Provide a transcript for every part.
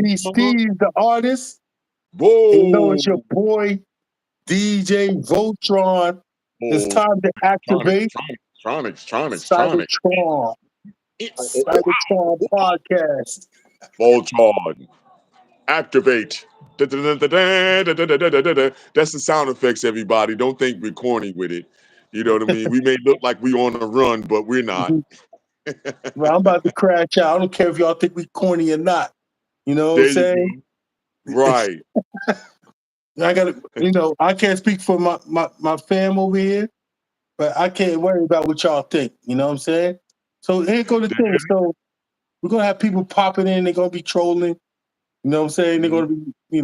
Deesteez the Artist. And you know Whoa. it's your boy DJ Voltron. It's Oh, time to activate Tronics. Sybertron. It's Sybertron podcast. Voltron. Activate. Da-da-da-da-da-da-da-da-da-da. That's the sound effects, everybody. Don't think we're corny with it. You know what I mean? We may look like we on a run, but we're not. Well, I'm about to crash out. I don't care if y'all think we corny or not. You know what I'm There you saying? go. Right. I gotta, I can't speak for my fam over here, but I can't worry about what y'all think. You know what I'm saying? So here go the thing. So we're gonna have people popping in, they're gonna be trolling. You know what I'm saying? They're gonna be, I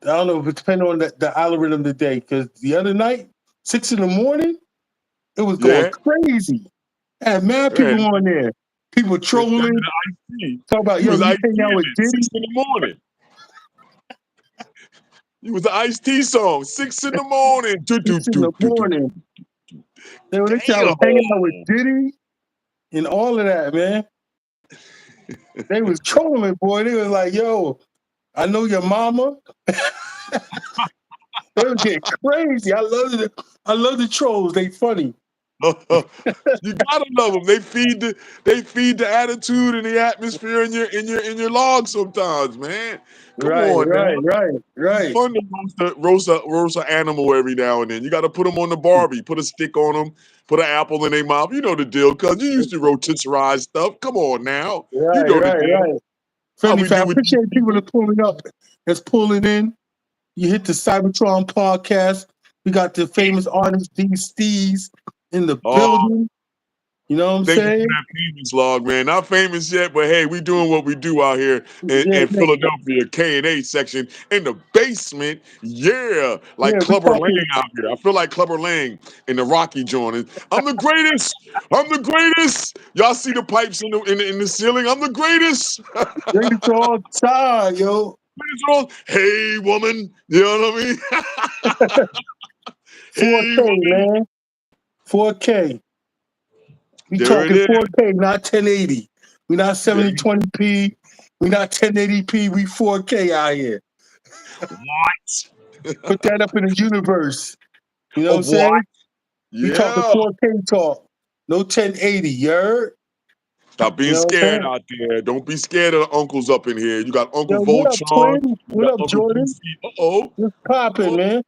don't know if it depends on the algorithm today, because the other night, 6 a.m, it was going Yeah. crazy. I had mad Man, people on there. People trolling. Talk about, he was you Ice hang out with T Diddy. 6 in the morning. He was the Ice T song, 6 in the morning. 6 in the morning. They were I was Damn. hanging out with Diddy and all of that, man. They was trolling, boy. They was like, yo, I know your mama. They were getting crazy. I love the trolls. They funny. You gotta love them. They feed the attitude and the atmosphere in your log sometimes, man. Come on now. Right. It's fun to roast an animal every now and then. You got to put them on the Barbie, put a stick on them, put an apple in their mouth. You know the deal, cuz you used to rotisserie stuff. Come on now, you know the deal. Right. How Friendly we do I with these appreciate people people? that pulling up. That's pulling in. You hit the Sybertron podcast. We got the famous artist Deesteez in the Oh, building. You know what I'm thank you for saying? that famous log, man. Not famous yet, but hey, we doing what we do out here in Yeah. Philadelphia, K&A section in the basement. Yeah, like Yeah, we Clubber Lang talking. out here. I feel like Clubber Lang in the Rocky joint. I'm the greatest. I'm the greatest. Y'all see the pipes in the ceiling? I'm the greatest. Greatest of all time, yo. Hey, woman. You know what I mean? Hey, 4K, woman. man. 4K. We There it talking is. 4K, not 1080. We not 7020p. We not 1080p. We 4K out here. What? Put that up in the universe. You know what I'm What? saying? We talking Yeah. 4K talk. No 1080. You heard? Stop You being know what I'm scared saying? out there. Don't be scared of the uncles up in here. You got Yo, Uncle what up, Voltron. twin? You What got up, Uncle Jordan? DC. Uh-oh. What's popping, man?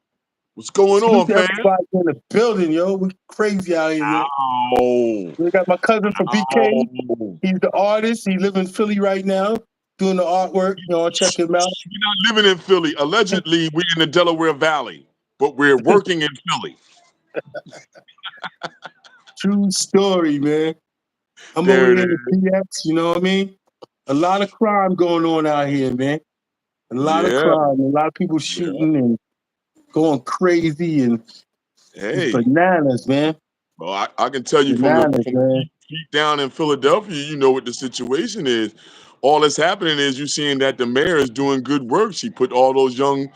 What's going Salute on, to fam? everybody in the building, yo. We crazy out here, man. Ow. We got my cousin from BK. Ow. He's the artist. He live in Philly right now, doing the artwork. Check him out. We're not living in Philly. Allegedly, we're in the Delaware Valley, but we're working in Philly. True story, man. I'm There over it here is. in the PX, you know what I mean? A lot of crime going on out here, man. A lot of Yeah. crime. A lot of people shooting and going crazy, and it's Hey. bananas, man. Well, I can tell you from Bananas, man. deep down in Philadelphia, you know what the situation is. All that's happening is you're seeing that the mayor is doing good work. She put all those young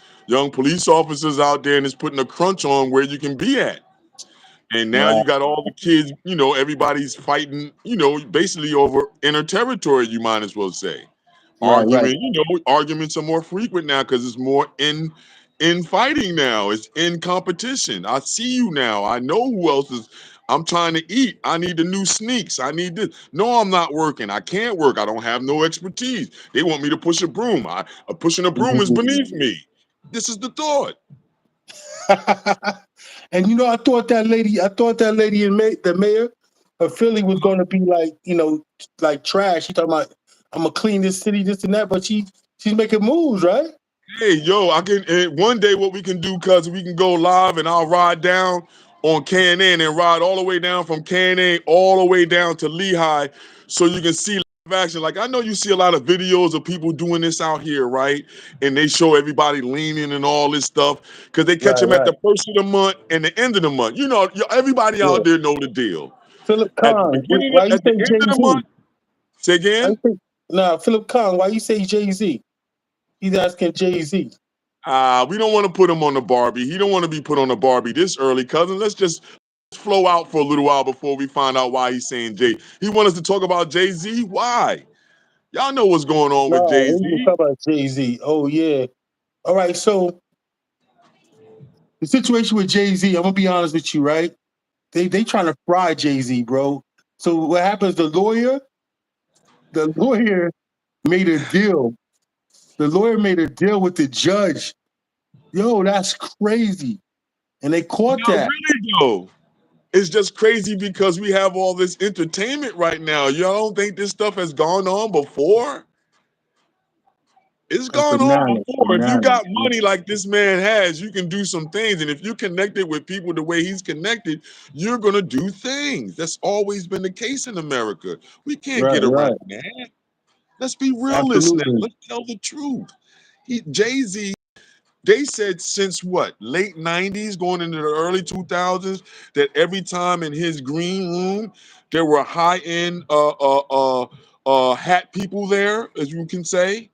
police officers out there and is putting a crunch on where you can be at. And now Right, you got all the kids, everybody's fighting, basically over inner territory, you might as well say. right. Arguments are more frequent now because it's more in fighting now. It's in competition. I see you now. I know who else is. I'm trying to eat. I need the new sneaks. I need this. No, I'm not working. I can't work. I don't have no expertise. They want me to push a broom. Pushing a broom is beneath me. This is the thought. And I thought that lady the mayor of Philly was going to be like, like trash. She talking about, I'm gonna clean this city, this and that, but she's making moves, right? Hey, yo, I can one day what we can do, cuz we can go live and I'll ride down on KNA and ride all the way down from KNA all the way down to Lehigh so you can see live action. Like I know you see a lot of videos of people doing this out here, right? And they show everybody leaning and all this stuff because they catch them at Right. the first of the month and the end of the month. Everybody Yeah. out there know the deal. Philip At the Kahn, beginning, why you at the say end of the Jay-Z? month, say again. Philip Kahn, why you say Jay-Z? He's asking Jay-Z. We don't want to put him on the Barbie. He don't want to be put on the Barbie this early, cousin. Let's just flow out for a little while before we find out why he's saying Jay. He wants us to talk about Jay-Z. Why? Y'all know what's going on with No, we can Jay-Z. talk about Jay-Z. Oh yeah. All right, so the situation with Jay-Z, I'm gonna be honest with you, right? They trying to fry Jay-Z, bro. So what happens? The lawyer made a deal. The lawyer made a deal with the judge. Yo, that's crazy. And they caught Not that. really though. It's just crazy because we have all this entertainment right now. Y'all don't think this stuff has gone on before? It's That's gone on bananas, before. If you bananas. got money like this man has, you can do some things. And if you connected with people the way he's connected, you're gonna do things. That's always been the case in America. We can't Right, get around right. that. Let's be realists now. Absolutely. Let's tell the truth. Jay-Z, they said since what, late 90s, going into the early 2000s, that every time in his green room there were high-end hat people there, as you can say.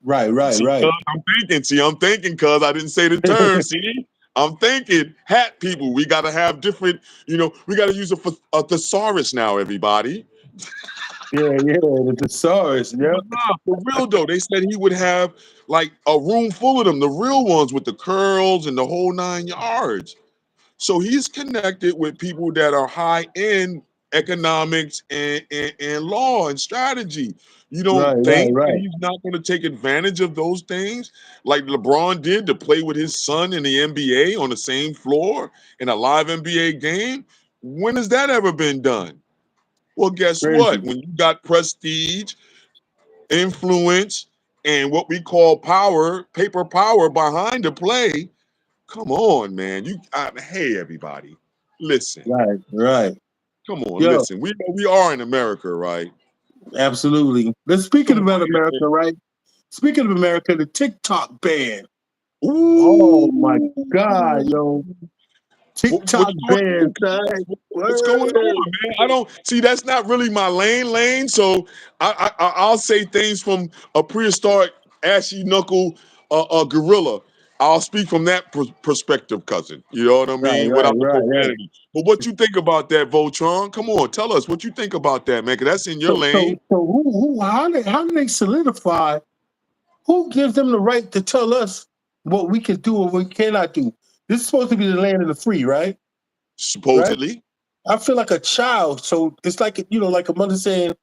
Right, right, See, right. cuz I'm thinking, cuz I didn't say the term. See, I'm thinking hat people. We got to have different, we got to use a thesaurus now, everybody. Yeah, yeah, the thesaurus. Yep. But nah, for real though, they said he would have like a room full of them, the real ones with the curls and the whole 9 yards. So he's connected with people that are high in economics and law and strategy. You Right, don't right, think that right. he's not going to take advantage of those things like LeBron did to play with his son in the NBA on the same floor in a live NBA game? When has that ever been done? Well, guess what? Crazy. When you got prestige, influence, and what we call power, paper power behind the play, come on, man. Hey, everybody, listen. Right, right. Come on, Yo, listen. We are in America, right? absolutely. Let's speaking Come about on. America, right? Speaking of America, the TikTok ban. Oh my Ooh. God, yo. What TikTok you gonna ban, do? son. What's going Word. on, man? I don't see. That's not really my lane. So I'll say things from a prehistoric ashy knuckle gorilla. I'll speak from that perspective, cousin. You know what I Right, mean? right, Without the right, right. profanity. But what you think about that, Voltron? Come on, tell us what you think about that, man. Cause that's in your So lane. how do they solidify? Who gives them the right to tell us what we can do or what we cannot do? This is supposed to be the land of the free, right? Right? Supposedly. I feel like a child. So it's like like a mother saying,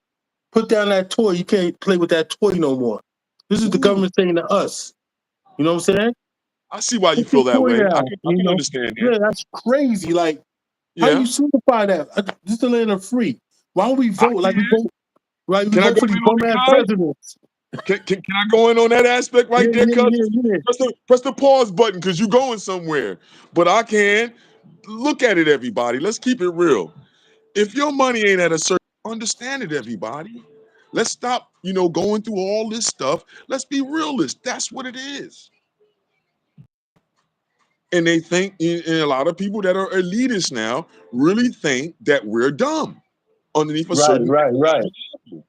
"Put down that toy. You can't play with that toy no more." This is the Ooh, government saying to us. You know what I'm saying? I see why you Put your feel that toy way. I down. can I can understand that. Yeah, that's crazy. Like, how Yeah, you simplify that? This is the land of free. Why don't we I vote like we can. vote? Right, we Can I vote go for these in on bum the ass guy? presidents. Can I go in on that aspect Yeah, right there, yeah, cuz? yeah, yeah. Press the pause button because you're going somewhere. But I can look at it, everybody. Let's keep it real. If your money ain't at a certain, understand it, everybody. Let's stop, going through all this stuff. Let's be realist. That's what it is. And they think, and a lot of people that are elitists now really think that we're dumb underneath a Right, certain right, right, level.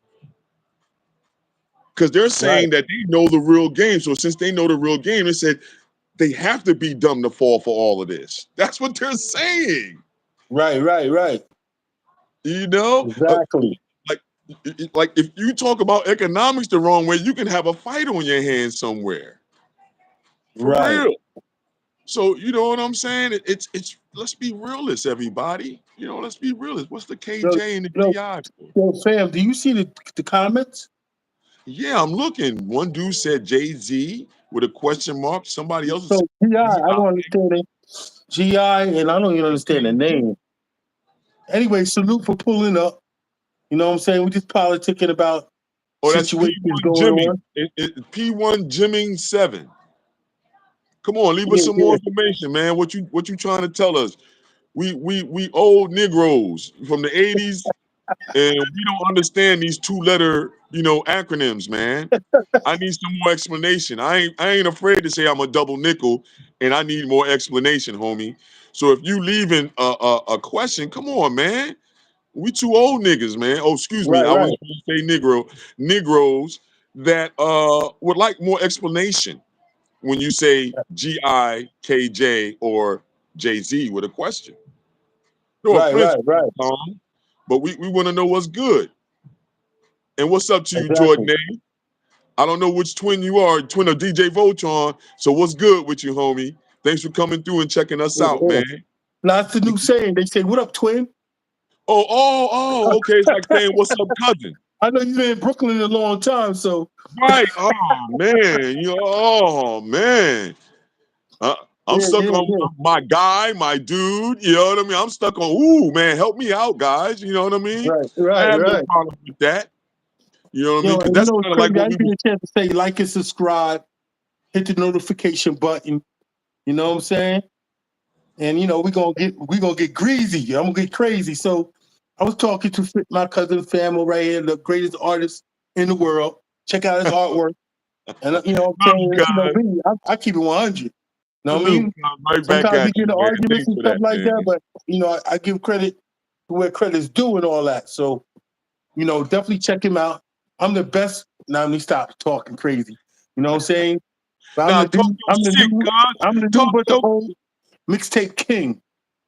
Because they're right, saying that they know the real game. So since they know the real game, they said they have to be dumb to fall for all of this. That's what they're saying. right, right, right. You know, Exactly. like like if you talk about economics the wrong way, you can have a fight on your hands somewhere. For Right. real. So you know what I'm saying? It's let's be realists, everybody. Let's be realists. What's the Yo, KJ and the yo, GI for? yo, Sam, do you see the comments? Yeah, I'm looking. One dude said Jay-Z with a question mark. Somebody else said So I GI. don't understand it. GI, and I don't even understand the name. Anyway, salute for pulling up. You know what I'm saying? We just politicking about Oh, that's situations P1 going Jimmy. on. P1 Jimming 7. Come on, leave us Yeah, some more yeah. information, man. What you trying to tell us? We old Negroes from the 80s, and we don't understand these two-letter, acronyms, man. I need some more explanation. I ain't afraid to say I'm a double nickel, and I need more explanation, homie. So if you leaving a question, come on, man. We two old niggas, man. Oh, excuse me. Right, I was right. going to say Negroes that would like more explanation when you say GIKJ or Jay-Z with a question. No Right, offense, right, right. Tom, but we want to know what's good. And what's up to you, Exactly. Jordan A? I don't know which twin you are, twin of DJ Voltron. So what's good with you, homie? Thanks for coming through and checking us Yeah, out, yeah. man. Now, that's the new saying. They say, "What up, twin?" Okay. It's like saying, "What's up, cousin?" I know you've been in Brooklyn a long time, so Right. Oh man. Oh man. Uh, I'm yeah, stuck yeah, on yeah. my guy, my dude. You know what I mean? I'm stuck on. Ooh, man, help me out, guys. You know what I mean? Right, I right, have no right. problem with that. You know what I mean? Because And that's it's kind of like crazy. what I we didn't get was. a chance to say like and subscribe, hit the notification button. You know what I'm saying? And we gonna get greasy. I'm gonna get crazy. So I was talking to my cousin Famo right here, the greatest artist in the world. Check out his artwork. And I'm Love you saying, guys. me, I keep it 100. You know what I Salute, mean? cuz. Right back Sometimes we at get you, into man. arguments Thanks and for stuff that, like that, man. but I give credit to where credit's due and all that. So, definitely check him out. I'm the best. Now let me stop talking crazy. You know what I'm saying? But Now talk your shit, I'm cuz. the new Talk but the your old mixtape king.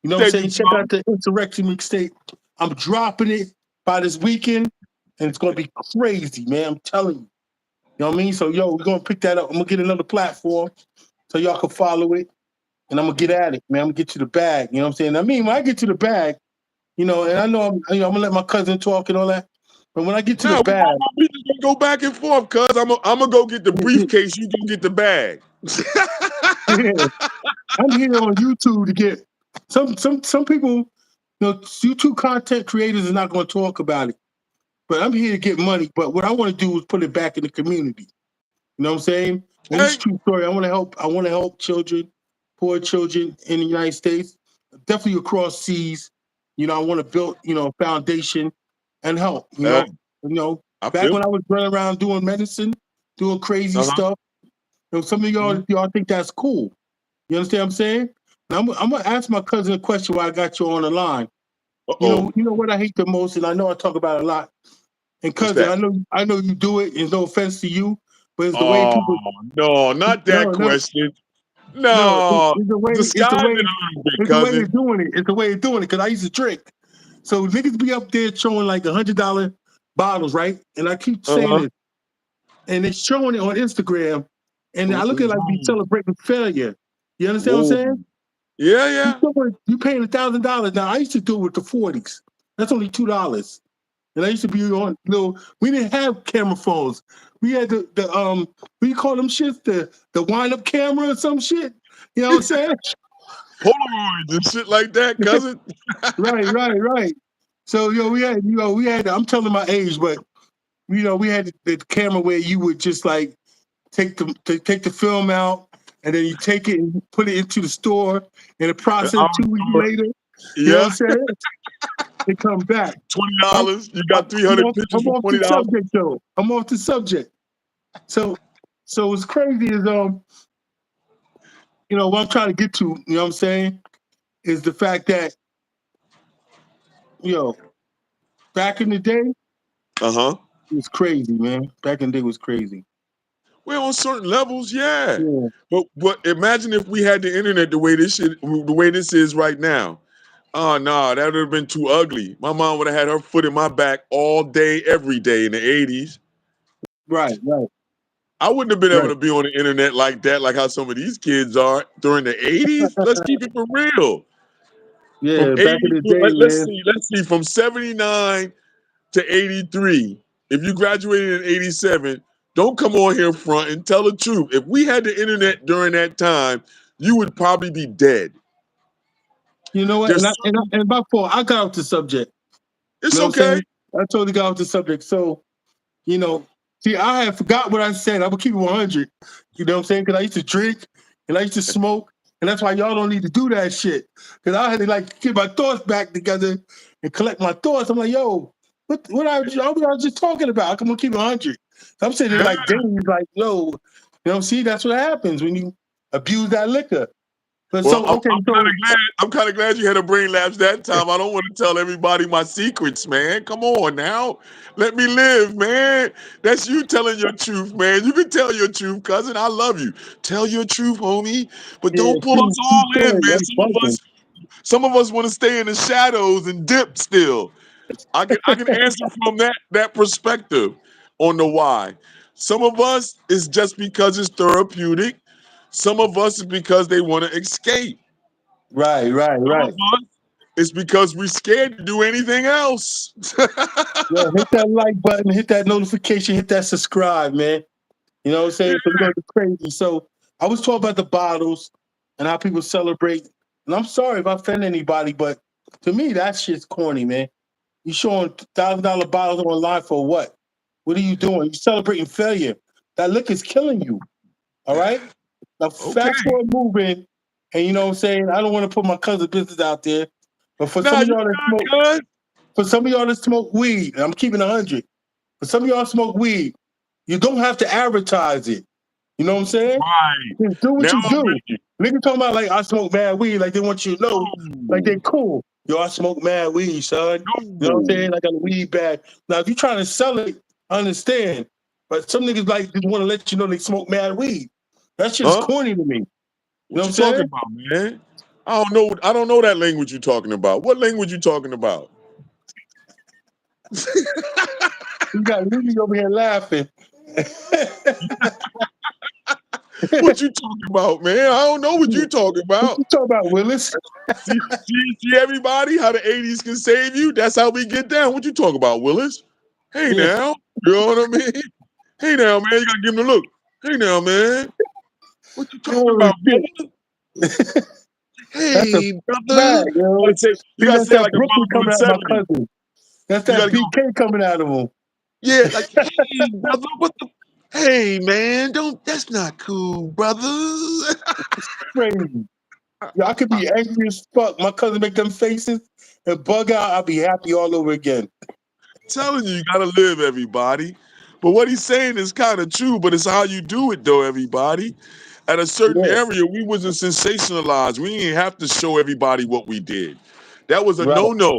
You know what I'm there you saying? Check go. out the insurrection mixtape. I'm dropping it by this weekend, and it's gonna be crazy, man. I'm telling you. You know what I mean? So we're gonna pick that up. I'm gonna get another platform so y'all can follow it, and I'm gonna get at it, man. I'm gonna get to the bag. You know what I'm saying? I mean, when I get to the bag, and I know I'm gonna let my cousin talk and all that. But when I get to the Now bag, we just gonna go back and forth, cuz. I'm gonna go get the briefcase. You go get the bag. yeah, I'm here on YouTube to get some people. YouTube content creators are not going to talk about it, but I'm here to get money. But what I want to do is put it back in the community. You know what I'm saying? And it's a Hey, true story. I want to help. I want to help children, poor children in the United States, definitely across seas. I want to build, a foundation and help. uh, You know. I Back feel when you. I was running around doing medicine, doing crazy Uh-huh. stuff. Some of y'all think that's cool. You understand what I'm saying? Now, I'm gonna ask my cousin a question while I got you on the line. Uh-oh. You know what I hate the most, and I know I talk about it a lot. And What's cousin, that? I know you do it. It's no offense to you, but it's the way Oh people. no, not that No, no, question. no. No, It's the way. It's the disguise it way. a little bit, It's the way they're cousin. doing it. It's the way they're doing it. Because I used to drink, so niggas be up there showing like $100 bottles, right? And I keep saying Uh-huh. this, and they're showing it on Instagram, and I look at it like be Whoa. celebrating failure. You understand what I'm Whoa. saying? Yeah, yeah. You paying $1,000 now. I used to do it with the 40s. That's only $2. And I used to be on we didn't have camera phones. We had the what do you call them shits? The wind up camera or some shit. You know what I'm saying? Polaroids and shit like that, cousin. Right. So we had I'm telling my age, but we had the camera where you would just like take the film out and then you take it and put it into the store and the process I'm 2 weeks sure. later, you know what Yeah. I'm saying? They come back. I'm, $20. You got 300 pictures I'm for off the $20. subject though. I'm off the subject. So what's crazy is what I'm trying to get to, you know what I'm saying, is the fact that, you know, back in the day, Uh-huh. it was crazy, man. Back in the day was crazy. Well, on certain levels, yeah. Yeah. But imagine if we had the internet the way this is right now. Oh no, that would have been too ugly. My mom would have had her foot in my back all day, every day in the 80s. Right. I wouldn't have been able Right. to be on the internet like that, like how some of these kids are during the 80s. Let's keep it for real. From Yeah, back 80, in the day, man. let's see, from 79 to 83. If you graduated in 87, don't come on here front and tell the truth. If we had the internet during that time, you would probably be dead. You know what? There's certain, And by fault, I got off the subject. You it's know what I'm okay. saying? I totally got off the subject. So, you know, see, I had forgot what I said. I'm gonna keep it 100. You know what I'm saying? Because I used to drink and I used to smoke, and that's why y'all don't need to do that shit. Because I had to like get my thoughts back together and collect my thoughts. I'm like, yo, what I was just talking about? I'm gonna keep it 100. So I'm sitting there like days, like, yo, see, that's what happens when you abuse that liquor. But Well, so I'm, okay, I'm kind so of glad. I'm kind of glad you had a brain lapse that time. I don't want to tell everybody my secrets, man. Come on now, let me live, man. That's you telling your truth, man. You can tell your truth, cousin. I love you. Tell your truth, homie. But yeah, don't pull us true all in, story. man. That's bugging. Some of us want to stay in the shadows and dip still. I can answer from that perspective on the why. Some of us is just because it's therapeutic. Some of us is because they want to escape. Right, right, Some of right. us is because we're scared to do anything else. Yeah, hit that like button, hit that notification, hit that subscribe, man. You know what I'm Yeah. saying? So we're gonna be crazy. So I was talking about the bottles and how people celebrate. And I'm sorry if I offend anybody, but to me that shit's corny, man. You showing $1,000 bottles online for what? What are you doing? You're celebrating failure. That liquor's killing you. All right? Now Okay. fast forward moving, and you know what I'm saying? I don't want to put my cousin's business out there, but for some Nah, of you y'all that smoke, good, cuz. for some of y'all that smoke weed, and I'm keeping 100. For some of y'all smoke weed, you don't have to advertise it. You know what I'm saying? Right. Just do what Now you I'm do. with you. Nigga talking about like I smoke mad weed, like they want you to know, like they No. cool. Yo, I smoke mad weed, son. You know what I'm No. saying? I got a weed bag. Now, if you're trying to sell it, I understand. But some niggas like just want to let you know they smoke mad weed. That shit is Huh? corny to me. You know What what you I'm talking saying? about, man? I don't know that language you talking about. What language you talking about? You got Lily over here laughing. What What you talking about, man? I don't know what you talking you about. talking about, Willis? See everybody, how the 80s can save you? That's how we get down. What you talking about, Willis? Hey Yeah, now. You know what I mean? Hey now, man. You gotta give him the look. Hey now, man. What you talking oh about, shit. brother? That's a Hey, bag, brother. yo. You See, gotta that's say it that like a Brooklyn brother from coming the out of my 70s. cousin. That's You that gotta go, BK coming out of him. yeah, like, hey, brother, what the hey man, don't that's not cool, brother. Crazy. Yeah, I could be angry as fuck. My cousin make them faces and bug out. I'll be happy all over again. Telling you, you gotta live, everybody. But what he's saying is kind of true, but it's how you do it though, everybody. At a certain Yeah, area, we wasn't sensationalized. We didn't have to show everybody what we did. That was a right, no-no.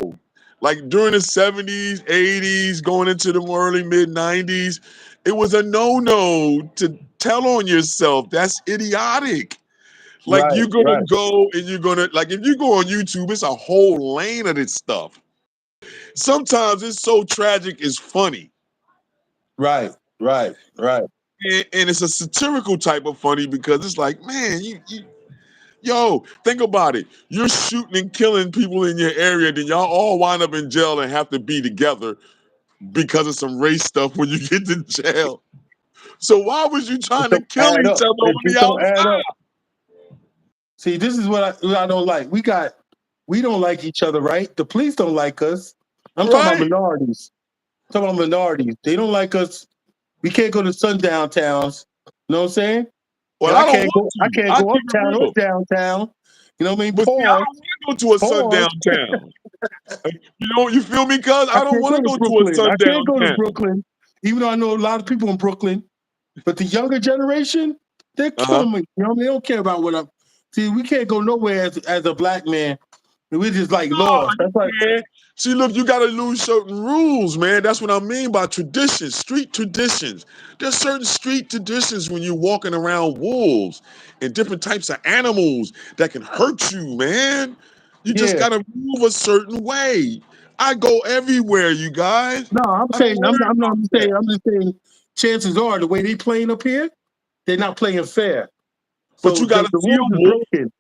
Like during the 70s, 80s, going into the early mid 90s, it was a no-no to tell on yourself. That's idiotic. Like right, you're gonna right, go and you're gonna like if you go on YouTube, it's a whole lane of this stuff. Sometimes it's so tragic, it's funny. right, right, right. And it's a satirical type of funny because it's like, man, yo, think about it. You're shooting and killing people in your area, then y'all all wind up in jail and have to be together because of some race stuff when you get to jail. So why was you It trying to don't kill add each up. other It on the just don't add outside? up. See, this is what I don't like. We don't like each other, right? The police don't like us. I'm talking about Right. minorities. I'm talking about minorities. They don't like us. We can't go to sundown towns. You know what I'm saying? Well, And I don't want I to. can't I go keep it uptown or real. downtown. You know what I mean? But see, I Pause. don't want to go to a Pause. sundown town. You feel me? Cuz I I don't can't want go to to go to a Brooklyn. I can't sundown go to town. Brooklyn, even though I know a lot of people in Brooklyn. But the younger generation, they're Uh-huh. killing me. You know what I mean? They don't care about what I'm. See, we can't go nowhere as a black man. We're just like No, lost. you That's like, can't. See, look, you gotta lose certain rules, man. That's what I mean by traditions, street traditions. There's certain street traditions when you're walking around wolves and different types of animals that can hurt you, man. You just yeah. gotta move a certain way. I go everywhere, you guys. No, I'm I don't saying, worry I'm not about that. I'm just saying, chances are the way they playing up here, they're not playing fair. But So you gotta the see rules a is wolf. broken.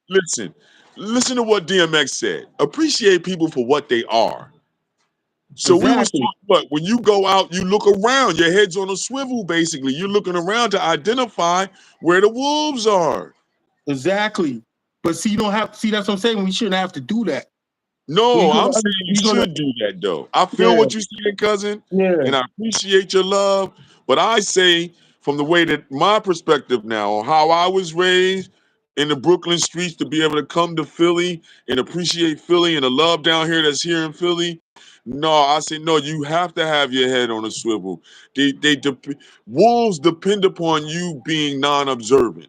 Listen to what DMX said. Appreciate people for what they are. So we was Exactly. talking, what when you go out, you look around, your head's on a swivel, basically. You're looking around to identify where the wolves are. Exactly. But see, you don't have see that's what I'm saying. We shouldn't have to do that. No, I'm saying you You're gonna should do that though. I feel yeah, what you're saying, cousin, yeah. and I appreciate your love. But I say, from the way that my perspective now, on how I was raised in the Brooklyn streets, to be able to come to Philly and appreciate Philly and the love down here that's here in Philly. No, I say no. You have to have your head on a swivel. Wolves depend upon you being non-observant.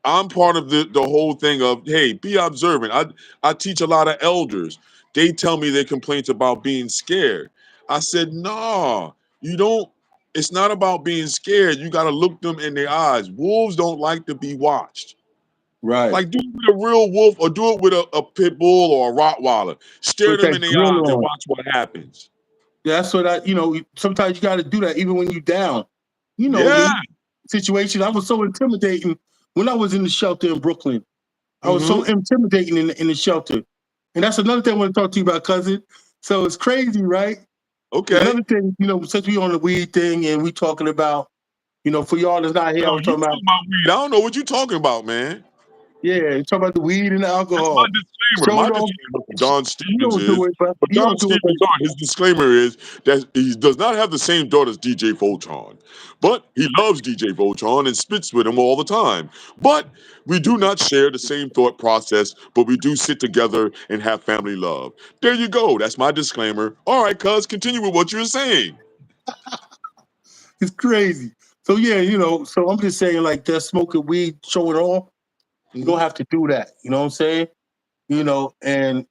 I'm part of the whole thing of, hey, be observant. I teach a lot of elders. They tell me their complaints about being scared. I said, no, you don't. It's not about being scared. You got to look them in their eyes. Wolves don't like to be watched. Right. Like do it with a real wolf or do it with a pit bull or a Rottweiler. Stare With them that in the grill eyes and on. watch what happens. That's what sometimes you got to do that even when you're down. You know Yeah. me. Situation. I was so intimidating when I was in the shelter in Brooklyn. I was so intimidating in the shelter. And that's another thing I want to talk to you about, cousin. So it's crazy, right? Okay. Another thing, since we on the weed thing and we talking about, for y'all that's not here, I No, was you talking about, talking about weed. I don't know what you're talking about, man. yeah, talking about the weed and the That's my alcohol. disclaimer. Showing My off, disclaimer for Don you Stevens don't do is, it, but for you Don don't do it, but Stevens on, his disclaimer is that he does not have the same daughter as DJ Voltron, but he loves DJ Voltron and spits with him all the time. But we do not share the same thought process, but we do sit together and have family love. There you go. That's my disclaimer. All right, cuz, continue with what you were saying. it's crazy. So yeah, so I'm just saying like they're smoking weed, showing off. You don't have to do that. You know what I'm saying? And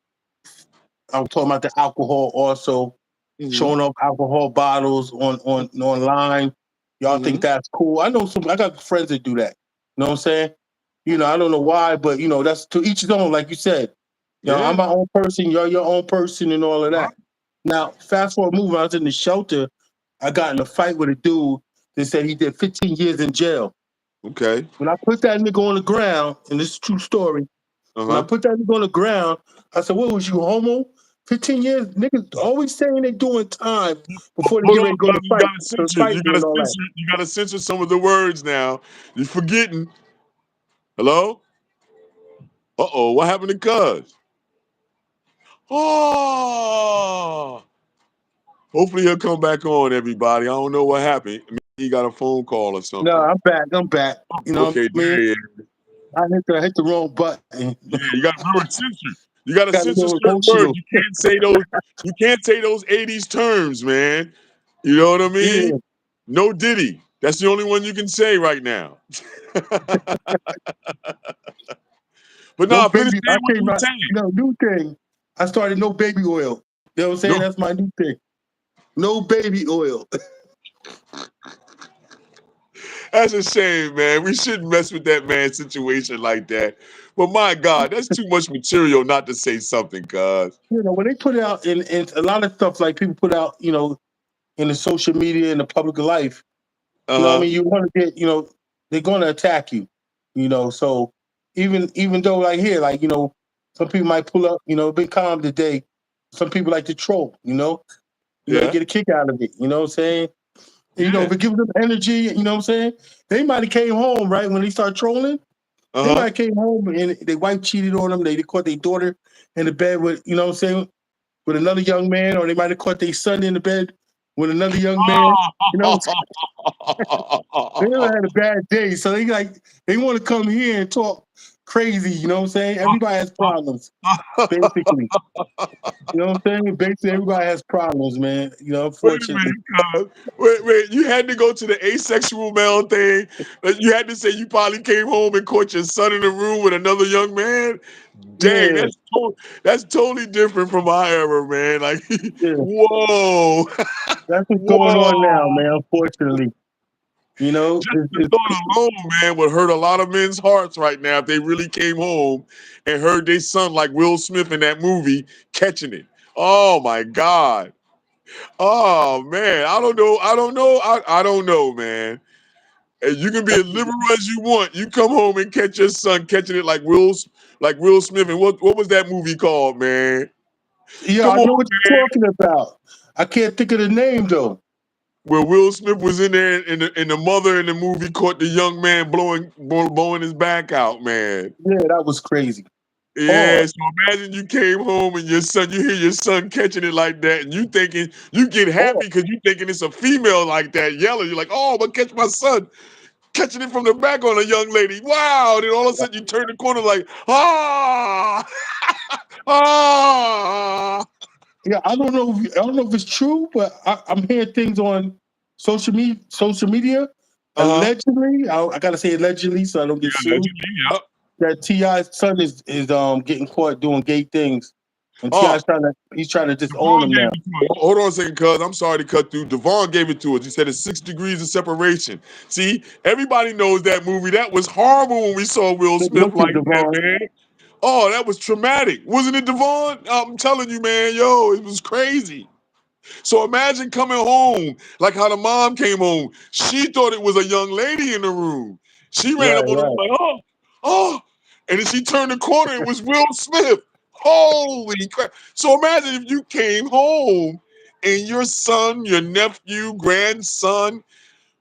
I'm talking about the alcohol also, Mm-hmm. showing off alcohol bottles on online. Y'all think Mm-hmm. that's cool. I got friends that do that. You know what I'm saying? I don't know why, but that's to each his own, like you said. I'm Yeah. my own person, you're your own person and all of that. Now, fast forward moving, I was in the shelter. I got in a fight with a dude that said he did 15 years in jail. Okay. When I put that nigga on the ground, and this is a true story, when I Uh-huh. put that nigga on the ground, I said, what was you, homo? 15 years? Niggas always saying they doing time before they Hold get on, ready to go brother. to fight. So You fighting gotta and all that. censor. You gotta censor some of the words now. You're forgetting. Hello? Uh-oh. What happened to Cuz? Oh. Hopefully he'll come back on, everybody. I don't know what happened. Maybe he got a phone call or No, something. I'm back. I'm back. You know what Okay, I mean? there he is. I hit the wrong button. Yeah, you gotta remember censor. You gotta Got a censor little certain words. emotional. You can't say those 80s terms, man. You know what I mean? Yeah. No Diddy. That's the only one you can say right now. But No nah, finish baby. I saying what you came were out, saying. new thing. I started no baby oil. You know what I'm No, saying? That's my new thing. No baby oil. that's a shame, man. We shouldn't mess with that man's situation like that. But my God, that's too much material not to say something, cuz. When they put it out in a lot of stuff like people put out, in the social media and the public life, what I Uh-huh. mean? You want to get, they're going to attack you, So even though like here, like some people might pull up, been calm today. Some people like to troll, they Yeah. get a kick out of it. You know what I'm saying? And, Yeah. if it gives them energy, you know what I'm saying? They might have came home right when they start trolling. They might Uh-huh. have came home and their wife cheated on them. They caught their daughter in the bed with, you know what I'm saying, with another young man, or they might have caught their son in the bed with another young man. You know what I'm saying? They never had a bad day, so they want to come here and talk crazy. You know what I'm saying? Everybody has problems, basically. You know what I'm saying? Basically, everybody has problems, man. Wait a Unfortunately. minute, cuz. Wait. You had to go to the asexual male thing. You had to say you probably came home and caught your son in the room with another young man. Dang, Yeah, that's totally different from my era, man. Like, yeah. whoa, That's what's going on whoa. now, man. Unfortunately, Just the thought alone, man, would hurt a lot of men's hearts right now if they really came home and heard their son, like Will Smith in that movie, catching it. Oh my God. Oh man, I don't know. I don't know, man. And you can be as liberal as you want. You come home and catch your son catching it like Will Smith. And what was that movie called, man? yeah, Come I on, know what man. you're talking about. I can't think of the name though. Where Will Smith was in there, and the mother in the movie caught the young man blowing his back out, man. Yeah, that was crazy. Yeah, Hard. so imagine you came home and you hear your son catching it like that, and you thinking you get Hard. happy because you thinking it's a female like that yelling. You're like, oh, I'm gonna catch my son catching it from the back on a young lady. Wow! Then all of a sudden you turn the corner like, ah, ah. Yeah, I don't know if it's true, but I'm hearing things on social media. Uh huh. Allegedly, I gotta say allegedly, so I don't get Yeah, sued. allegedly. Yep. That Ti's son is getting caught doing gay things And Oh, he's trying to disown Devon him gave now. it to us. Hold on a second, cuz. I'm sorry to cut through. Devon gave it to us. He said it's 6 degrees of separation. See, everybody knows that movie. That was horrible when we saw Will Smith What's it, like that, Devon? man. Oh, that was traumatic. Wasn't it, Devon? I'm telling you, man. Yo, it was crazy. So imagine coming home, like how the mom came home. She thought it was a young lady in the room. She ran up on the room Right. like, oh. And then she turned the corner, it was Will Smith. Holy crap. So imagine if you came home and your son, your nephew, grandson,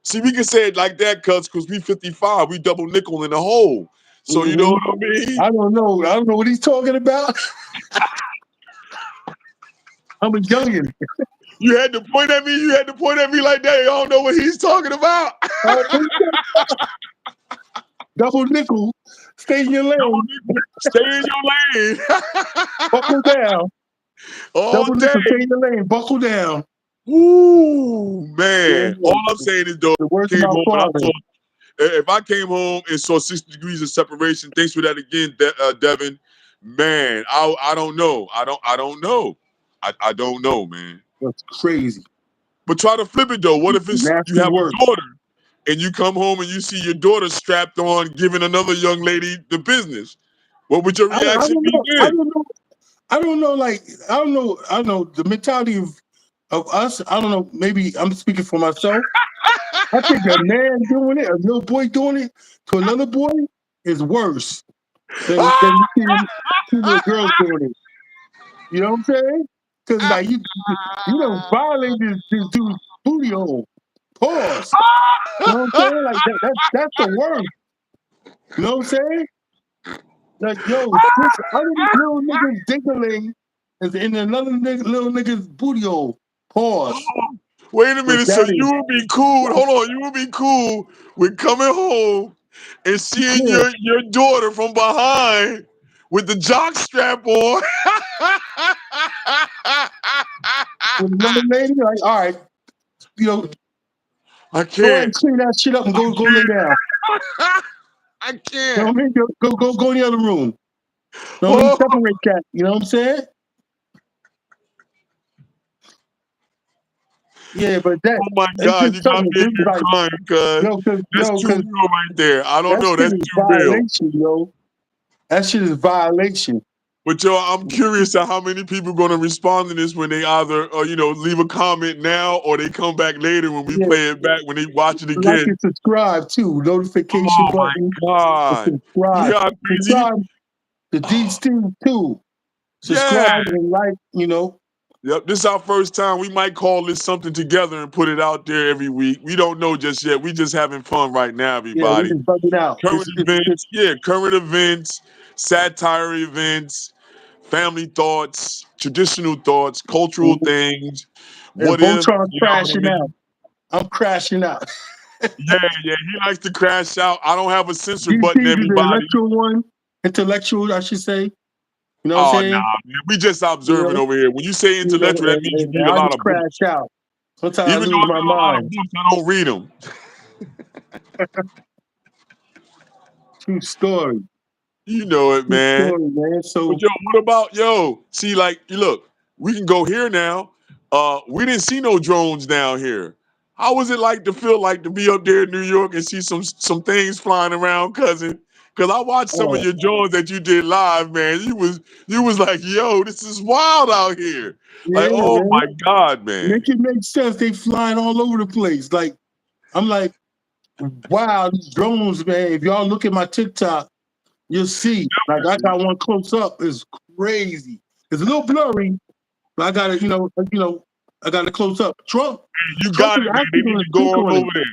see, we can say it like that, cuz, because we 55, we double nickel in the hole. So you know Mm-hmm. what I mean? I don't know. I don't know what he's talking about. I'm a youngin. You had to point at me. You had to point at me like that. I don't know what he's talking about. Double nickel. Stay in your lane. Stay in your lane. Buckle down. All Double day. nickel. Stay in your lane. Buckle down. Ooh, Yeah. man. All I'm saying is, though, The words of came my home and I father. saw, if I came home and saw 60 degrees of separation, thanks for that again, Devin. Man, I don't know. I don't know. I don't know, man. That's crazy. But try to flip it though. What if it's you Nasty have work. a daughter and you come home and you see your daughter strapped on giving another young lady the business? What would your I reaction don't be know. I then? don't know. I don't know. Like I don't know. I don't know the mentality of us. I don't know. Maybe I'm speaking for myself. I think a man doing it, a little boy doing it to another boy is worse than two little girls doing it. You know what I'm saying? Because like you don't violate this dude's booty hole. Pause. You know what I'm saying? Like that's the worst. You know what I'm saying? Like yo, this other little nigga's diggling is in another little nigga's booty hole. Pause. Wait a But minute. So that you is would be cool. Hold on. You would be cool with coming home and seeing yeah. your daughter from behind with the jock strap on. With another lady, like all right, you know, I go ahead and can't. clean that shit up and go lay down. I You know can't. what I mean? Go in the other room. You know what I mean? Oh, Separate that. You know what I'm saying? Yeah, but oh my it's God, just you got something. me in This is here like crying, cuz. That's too because real right there. I don't that know. shit That's is too real. violation, yo. That shit is violation. But yo, I'm curious to how many people going to respond to this when they either, leave a comment now or they come back later when we Yeah, play it back when they watch it like again. and subscribe too. Notification Oh my button. And God. You subscribe. got crazy. Subscribe to Oh, Deesteez too. yeah. Subscribe and like. You know. Yep. This is our first time. We might call this something together and put it out there every week. We don't know just yet. We just having fun right now, Yeah, we everybody. just bugging out. Current events, yeah, current events, satire events, family thoughts, traditional thoughts, cultural Mhm. things. And What if, Voltron you know what I crashing out. mean? I'm crashing out. Yeah, yeah, he likes to crash out. I don't have a censor button, Deesteez is the everybody. intellectual one. Intellectual, I should say. You know what I'm Oh, nah, saying? man. We just You observing know, over here. When you say intellectual, that means you and read a I lot just of crash books. out. Sometimes I Even though lose I my got a lot of mind. books, I don't read them. True story. You know it, True man. story, man. But So yo, what about yo? See, like, look, we can go here now. We didn't see no drones down here. How was it like to feel like to be up there in New York and see some things flying around, cousin? Because I watched some of oh your drones that you did live, man. You was like, yo, this is wild out here. Like, yeah, oh man. my God, man. Make it make sense. They flying all over the place. Like I'm like, wow, these drones, man. If y'all look at my TikTok, you'll see. Like I got one close up. It's crazy. It's a little blurry, but I got it. I got it close up. You Trump got is it, man. They actually need going to to go speak on on it, over there.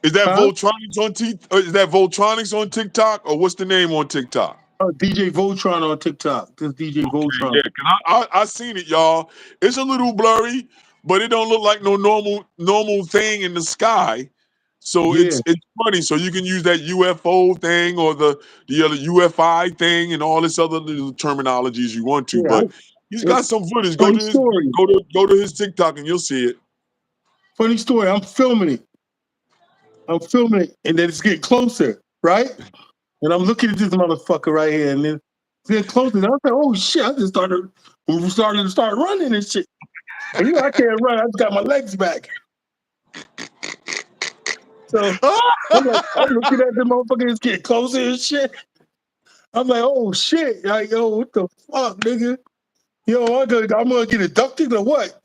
Is that huh? Voltronics on TikTok, or what's the name on TikTok? DJ Voltron on TikTok. This DJ Okay, Voltron. yeah, cause I seen it, y'all. It's a little blurry, but it don't look like no normal thing in the sky. So Yeah, it's funny. So you can use that UFO thing or the other UFI thing and all this other little terminologies you want to. yeah. But he's got some footage. Funny story. Go to his TikTok and you'll see it. Funny story. I'm filming it. And then it's getting closer, right? And I'm looking at this motherfucker right here, and then Getting closer. I was like, oh shit! I just started. We started to start running and shit. And you know, I can't run. I just got my legs back. So I'm looking at the motherfuckers getting closer and shit. I'm like, oh shit! Like, yo, what the fuck, nigga? Yo, I'm gonna get abducted or what?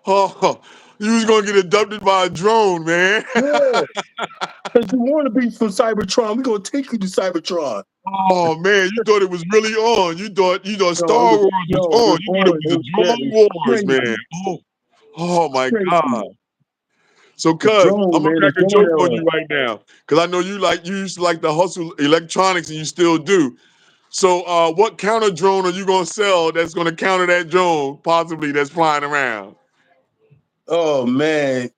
Oh, you was gonna get abducted by a drone, man. Yeah, because you want to be from Sybertron. We're gonna take you to Sybertron. Oh man, you thought it was really on. You thought Yo, Star Wars was it on. was You thought it on. was a Yeah, drone it was wars, man. crazy. Oh my Crazy. God. So The cuz, I'm drone, gonna man. The crack a drone joke on era. you right now. Cause I know you used to like the hustle electronics and you still do. So what counter drone are you gonna sell that's gonna counter that drone possibly that's flying around? Oh man.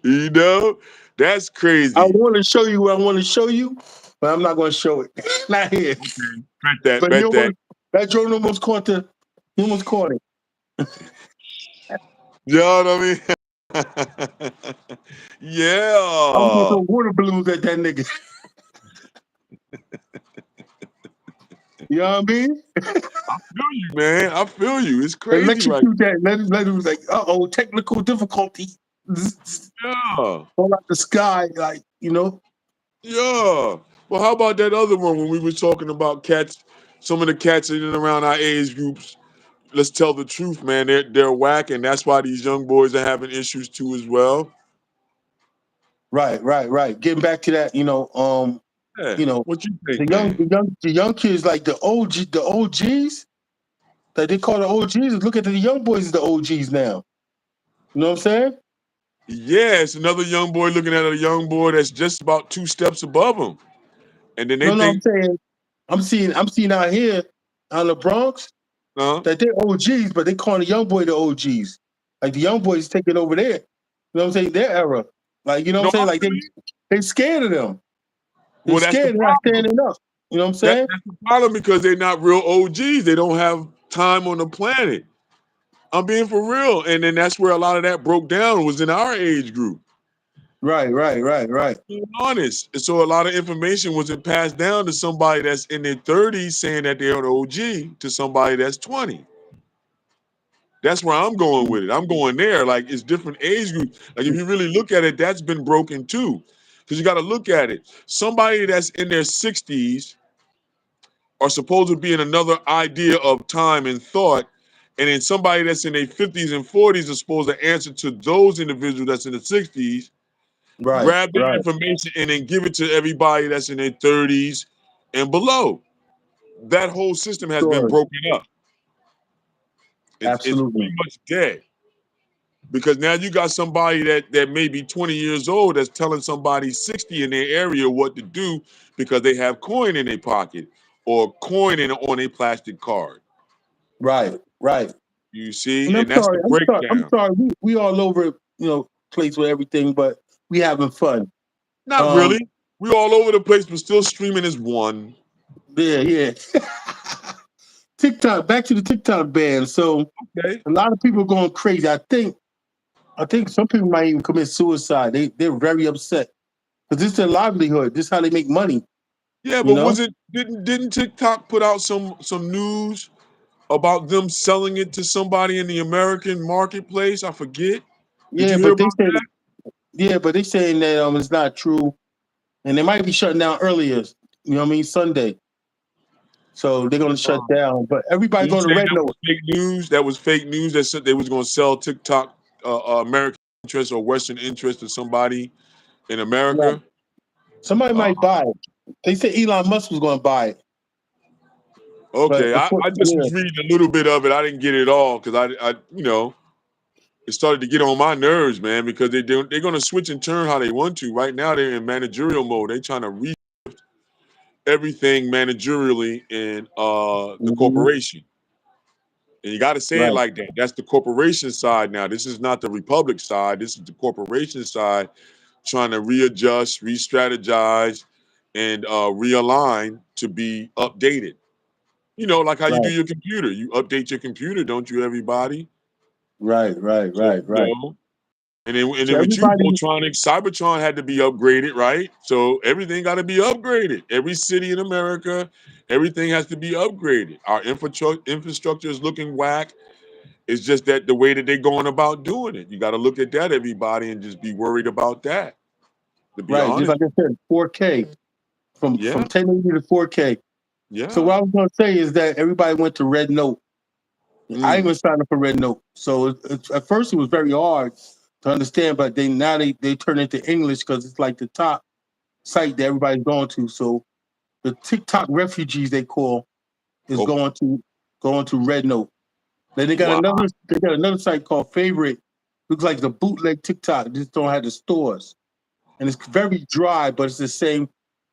You know? That's I crazy. want to show you what I want to show you, but I'm not going to show it. Not here. Bet that, But bet that. that drone almost caught he almost caught it. You know what I mean? I'm going to Yeah. throw water balloons at that nigga. You know what I mean? I feel you, man. I feel you. It's crazy right Electrocute that. Let him like, technical difficulty. now. Fall out the sky, like, you know. Yeah. Well, how about that other one when we were talking about cats? Some of the cats in and around our age groups. Let's tell the truth, man. They're whack, and that's why these young boys are having issues too as well. Right. Getting back to that, Yeah. you know, What you think, man? the young kids like the OGs, that they call the OGs. Look at the young boys as the OGs now. You know what I'm saying? Yeah, it's another young boy looking at a young boy that's just about 2 steps above him, and then they No, I'm think, saying I'm seeing out here on the Bronx huh? that they're OGs, but they calling the young boy the OGs. Like the young boys taking over there. You know what I'm saying? Their era. Like, you know what No, I'm saying? I Like feel you. they scared of them. They Well, that's the scared, they're not problem. standing up. You know what I'm saying? That's the problem because they're not real OGs. They don't have time on the planet. I'm being for real. And then that's where a lot of that broke down was in our age group. Right. Being honest. And so a lot of information wasn't passed down to somebody that's in their 30s saying that they're an OG to somebody that's 20. That's where I'm going with it. I'm going there. Like it's different age groups. Like if you really look at it, that's been broken too. Because you got to look at it. Somebody that's in their 60s are supposed to be in another idea of time and thought. And then somebody that's in their 50s and 40s is supposed to answer to those individuals that's in the 60s, grab their Right. information and then give it to everybody that's in their 30s and below. That whole system has been Sure. broken up. It's Absolutely. pretty much dead. Because now you got somebody that may be 20 years old that's telling somebody 60 in their area what to do because they have coin in their pocket or coin on a plastic card. Right. You see, And and that's the I'm breakdown. sorry. We all over, place with everything, but we having fun. Not Um, really. We all over the place, but still streaming as one. yeah. TikTok, back to the TikTok ban. So Okay. a lot of people are going crazy. I think some people might even commit suicide. They're very upset because this is their livelihood. This is how they make money. Yeah, You but know? was it didn't TikTok put out some news about them selling it to somebody in the American marketplace? I forget. Did Yeah, you hear but they about said that? but they saying that it's not true, and they might be shutting down earlier. You know what I mean? Sunday, so they're going to shut down. But everybody You going to saying red that was note. fake news? That was fake news that said they was going to sell TikTok American interest or Western interest to somebody in Right. America? Somebody Uh, might buy it. They said Elon Musk was going to buy it, but okay, I just was reading a little bit of it. I didn't get it all because it started to get on my nerves, man, because they're going to switch and turn how they want to. Right now, they're in managerial mode. They're trying to read everything managerially in the Mhm. corporation. And you got to say it Right, like that. That's the corporation side now. This is not the Republic side. This is the corporation side trying to readjust, re-strategize, and realign to be updated. Like how you do right, your computer. You update your computer, don't you, everybody? right. So, And So then with you, everybody, Voltronic, Sybertron had to be upgraded, right? So everything got to be upgraded. Every city in America, everything has to be upgraded. Our infrastructure is looking whack. It's just that the way that they're going about doing it, you got to look at that, everybody, and just be worried about that. To be right? Just honest, like I said, 4K from yeah, 1080 to 4K. So yeah. what I was going to say is that everybody went to Red Note. I Mm, even signed up for Red Note. So at first it was very hard to understand, but they turn into English because it's like the top site that everybody's going to. So the TikTok refugees they call is okay. going to Red Note. Then Wow. they got another site called Favorite. Looks like the bootleg TikTok, just don't have the stores. And it's very dry, but it's the same.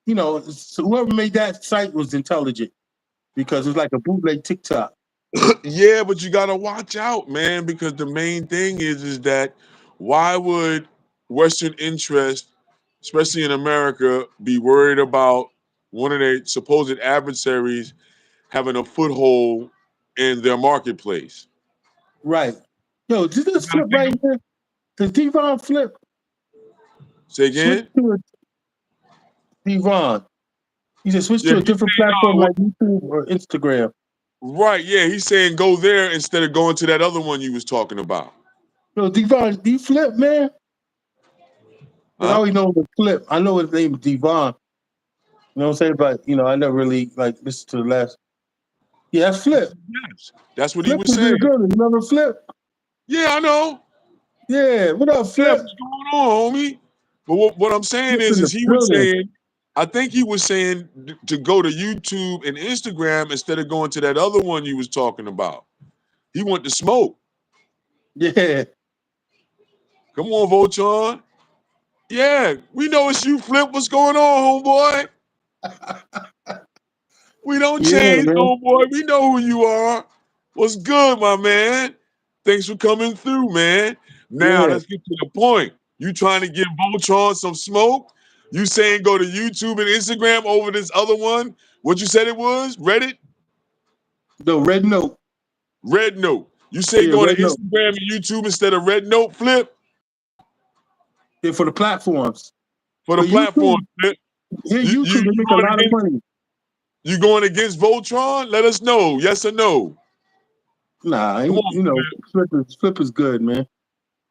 So whoever made that site was intelligent because it's like a bootleg TikTok. Yeah, but you gotta watch out, man, because the main thing is that why would Western interest, especially in America, be worried about one of their supposed adversaries having a foothold in their marketplace? Right. Yo, did You this gotta flip think right of, here? Does Devon flip? say Switch again. to a Devon. You just switch Yeah, to a he's different saying, platform like YouTube or Instagram. right. Yeah, he's saying go there instead of going to that other one you was talking about. Yo, Devon, do you flip, man? Because I Huh? always know the flip. I know his name is Devon. You know what I'm saying? But I never really like listen to the last. Yeah, that's flip. Yes, that's what he Flip was was in saying. the building. You remember Flip? Yeah, I know. Yeah. What up, Yeah, Flip? what's going on, homie? But what I'm saying Flip in the is he was building. saying, I think he was saying to go to YouTube and Instagram instead of going to that other one you was talking about. He went to smoke. Yeah. Come on, Voltron. Yeah, we know it's you, Flip. What's going on, homeboy? We don't Yeah, change, man. homeboy. We know who you are. What's good, my man? Thanks for coming through, man. Now Yeah. let's get to the point. You trying to give Voltron some smoke? You saying go to YouTube and Instagram over this other one? What you said it was? Reddit? The Red Note. Red Note. You say Yeah, going to Red Note. Instagram and YouTube instead of Red Note, Flip? Yeah, for the platforms. For the But platform, YouTube, Flip. here You YouTube, they make a going lot of against money. you going against Voltron? Let us know. Yes or no. Nah, Come on, Flip. Flip is good, man.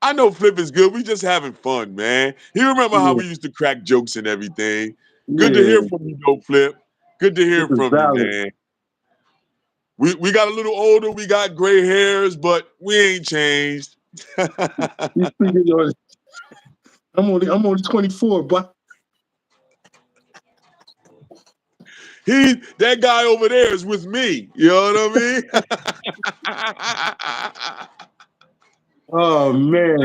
I know Flip is good. We just having fun, man. You remember how Yeah, we used to crack jokes and everything. Good to hear yeah. from you, though, Flip. Good to hear Flip is from you, valid. man. We got a little older. We got gray hairs, but we ain't changed. You speaking of, I'm only 24, but That guy over there is with me. You know what I mean? oh man,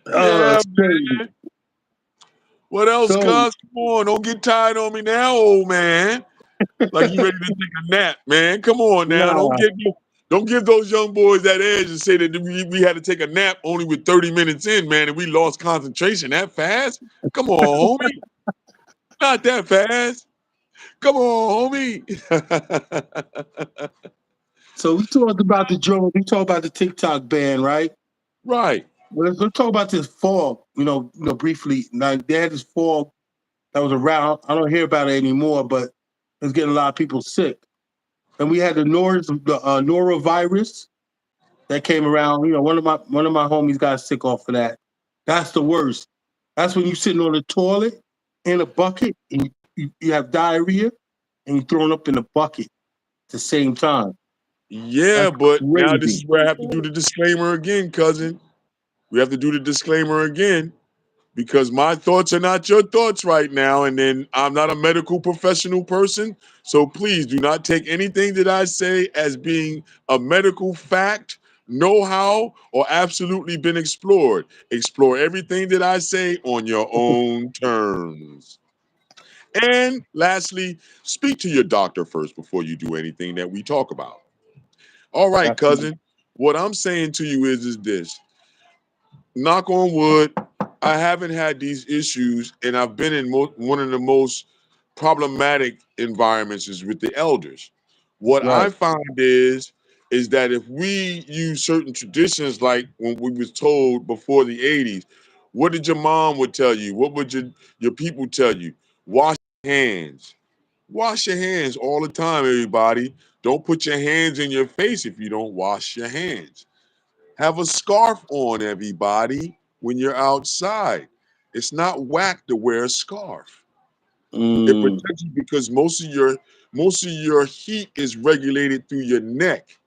yeah, oh yeah, it's crazy. man. What else, So cuz? Come on, don't get tired on me now, old man. Like you ready to take a nap, man. Come on now. nah, Don't give those young boys that edge and say that we had to take a nap only with 30 minutes in, man, and we lost concentration that fast. Come on, homie. Not that fast. Come on, homie. so we talked about the drone. We talked about the TikTok ban, right? right. Well, let's talk about this fog. Briefly. Now they had this fog that was around. I don't hear about it anymore, but it's getting a lot of people sick. And we had the norovirus that came around. One of my homies got sick off of that. That's the worst. That's when you're sitting on the toilet in a bucket and you have diarrhea and you're throwing up in a bucket at the same time. Yeah, That's but now this crazy. is where I have to do the disclaimer again, cousin. We have to do the disclaimer again. Because my thoughts are not your thoughts right now. And then I'm not a medical professional person. So please do not take anything that I say as being a medical fact, know how, or absolutely been explored. Explore everything that I say on your own terms. And lastly, speak to your doctor first before you do anything that we talk about. All right, That's cousin. What I'm saying to you is this. Knock on wood, I haven't had these issues, and I've been in one of the most problematic environments is with the elders. What I right. find is is that if we use certain traditions, like when we was told before the 80s, what did your mom would tell you? What would your people tell you? Wash your hands. Wash your hands all the time, everybody. Don't put your hands in your face if you don't wash your hands. Have a scarf on, everybody, when you're outside. It's not whack to wear a scarf. It Mm, protects you because most of your heat is regulated through your neck.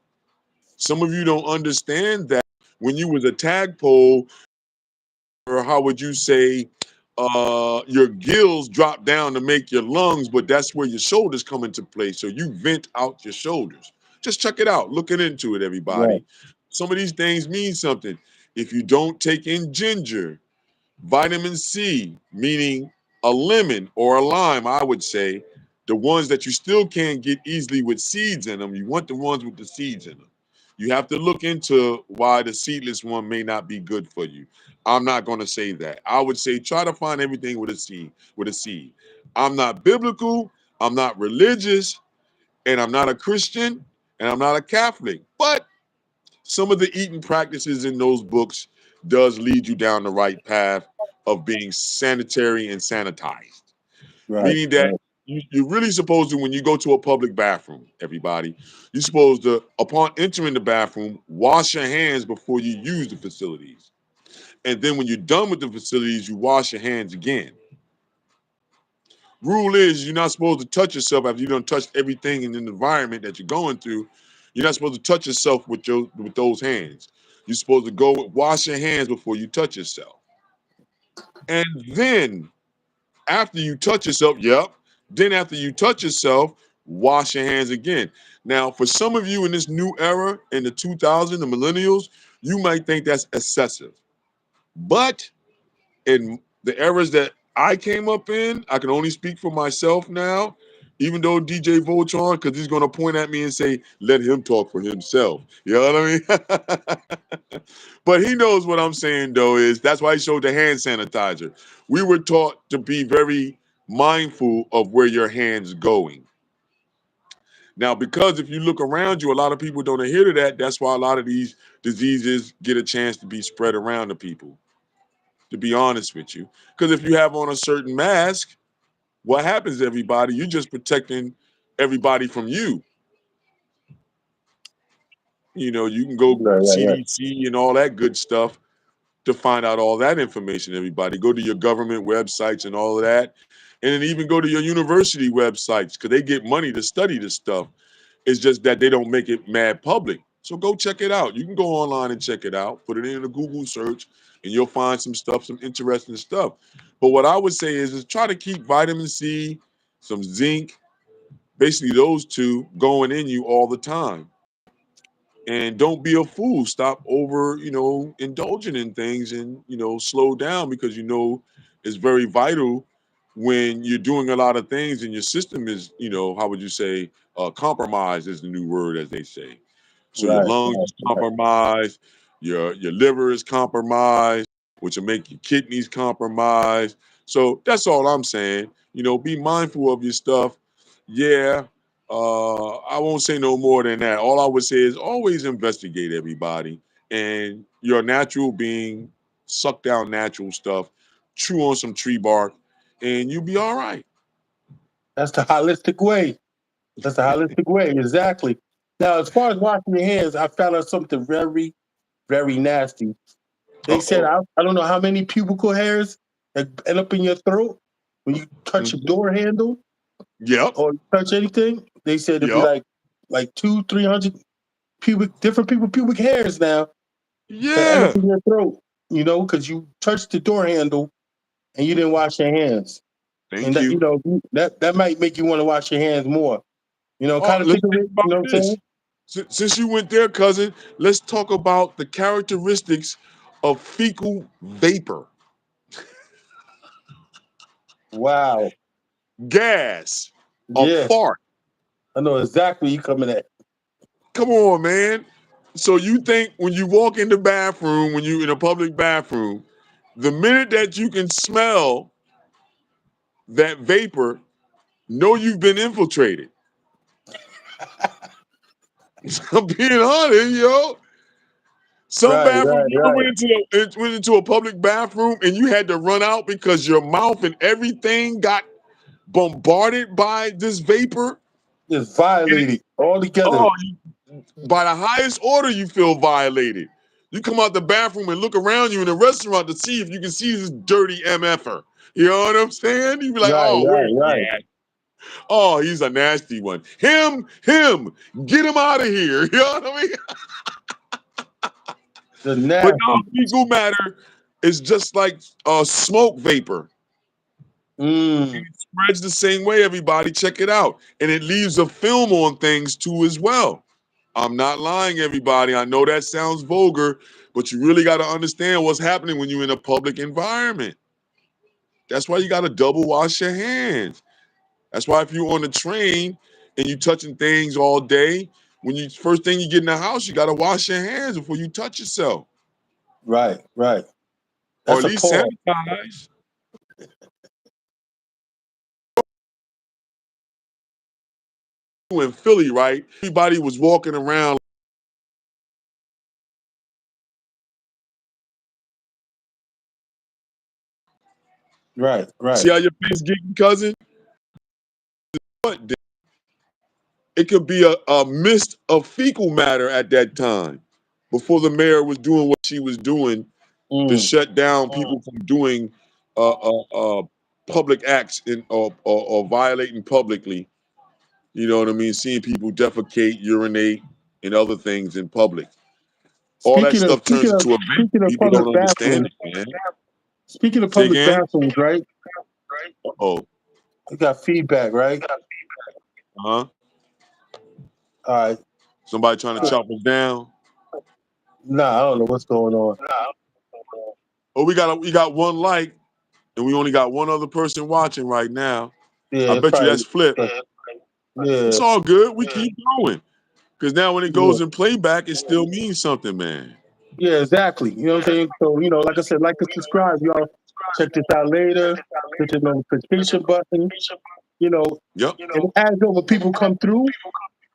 Some of you don't understand that when you was a tagpole, or how would you say, your gills drop down to make your lungs, but that's where your shoulders come into play. So you vent out your shoulders. Just check it out. Looking into it, right. everybody. Some of these things mean something. If you don't take in ginger, vitamin C, meaning a lemon or a lime, I would say, the ones that you still can't get easily with seeds in them, you want the ones with the seeds in them. You have to look into why the seedless one may not be good for you. I'm not going to say that. I would say try to find everything with a seed, with a seed. I'm not biblical, I'm not religious, and I'm not a Christian, and I'm not a Catholic. But some of the eating practices in those books does lead you down the right path of being sanitary and sanitized, Right. meaning that Right. you're really supposed to, when you go to a public bathroom, everybody, you're supposed to, upon entering the bathroom, wash your hands before you use the facilities, and then when you're done with the facilities, you wash your hands again. Rule is you're not supposed to touch yourself after you done touched everything in the environment that you're going through. You're not supposed to touch yourself with those hands. You're supposed to go wash your hands before you touch yourself. And then after you touch yourself, yep. Then after you touch yourself, wash your hands again. Now, for some of you in this new era, in the 2000s, the millennials, you might think that's excessive. But in the eras that I came up in, I can only speak for myself now, even though DJ Voltron, because he's going to point at me and say, let him talk for himself. You know what I mean? But he knows what I'm saying, though, is that's why he showed the hand sanitizer. We were taught to be very mindful of where your hand's going. Now, because if you look around you, a lot of people don't adhere to that. That's why a lot of these diseases get a chance to be spread around to people, to be honest with you. Because if you have on a certain mask, what happens, everybody? You're just protecting everybody from you. You know, you can go Right. Right. Right. CDC and all that good stuff to find out all that information, everybody. Go to your government websites and all of that. And then even go to your university websites because they get money to study this stuff. It's just that they don't make it mad public. So go check it out. You can go online and check it out. Put it in a Google search, and you'll find some stuff, some interesting stuff. But what I would say is try to keep vitamin C, some zinc, basically those two going in you all the time. And don't be a fool. Stop over, indulging in things, and slow down, because it's very vital when you're doing a lot of things and your system is, how would you say, compromised is the new word, as they say. So your Right. lungs Right. is compromised, your liver is compromised, which will make your kidneys compromised. So that's all I'm saying. Be mindful of your stuff. Yeah. I won't say no more than that. All I would say is always investigate, everybody. And your natural being, suck down natural stuff, chew on some tree bark, and you'll be all right. That's the holistic way. That's the holistic way. Exactly. Now, as far as washing your hands, I found out something very, very nasty. They said Uh-oh. I don't know how many pubicle hairs that end up in your throat when you touch a Mhm. door handle Yep. or touch anything. They said it'd be Yep. like 200-300 different people pubic hairs now that end up Yeah. in your throat. Because you touched the door handle and you didn't wash your hands, and Thank that you. that might make you want to wash your hands more. Oh, Kind of let's think of think it. about You know what I'm this. saying? Since you went there, cousin, let's talk about the characteristics of fecal vapor, Wow. gas, a Yeah, fart. I know exactly you coming at. Come on, man. So you think when you walk in the bathroom, when you in a public bathroom, the minute that you can smell that vapor, know you've been infiltrated. I'm being honest, yo. Some Right, bathroom, right, you ever right. went into a public bathroom and you had to run out because your mouth and everything got bombarded by this vapor? Just violated all together. Oh, by the highest order, you feel violated. You come out the bathroom and look around you in a restaurant to see if you can see this dirty MFer. You know what I'm saying? You be like, Right, oh, right, where's he right. at? Oh, he's a nasty one. Him, get him out of here. You know what I mean? The But no, nasty. fecal matter is just like smoke vapor. Mm, It spreads the same way, everybody. Check it out. And it leaves a film on things too as well. I'm not lying, everybody. I know that sounds vulgar, but you really got to understand what's happening when you're in a public environment. That's why you got to double wash your hands. That's why if you're on the train and you touching things all day, when you first thing you get in the house, you got to wash your hands before you touch yourself, right, right. or That's at a least pause. sanitize. In Philly, right? Everybody was walking around. Right, right. See how your face getting, cousin? What? It could be a mist of fecal matter at that time, before the mayor was doing what she was doing to Mm. shut down people from doing public acts or violating publicly. You know what I mean? Seeing people defecate, urinate, and other things in public. All that Speaking of stuff turns speaking of into a vapor. speaking of People public don't understand bathrooms, it, man. speaking of Say public again? bathrooms, right? Oh, We got feedback, right? huh? All right. Somebody trying to chop us down? Nah, I don't know what's going on. Oh, we got one like, and we only got one other person watching right now. I Yeah, bet you probably. that's Flip. Yeah, It's all good. We keep going. Because now when it yeah, goes in playback, it still means something, man. yeah, exactly. You know what I'm saying? So, like I said, like and subscribe. Y'all check this out later. Hit the notification button. You know, Yep. and as over people come through,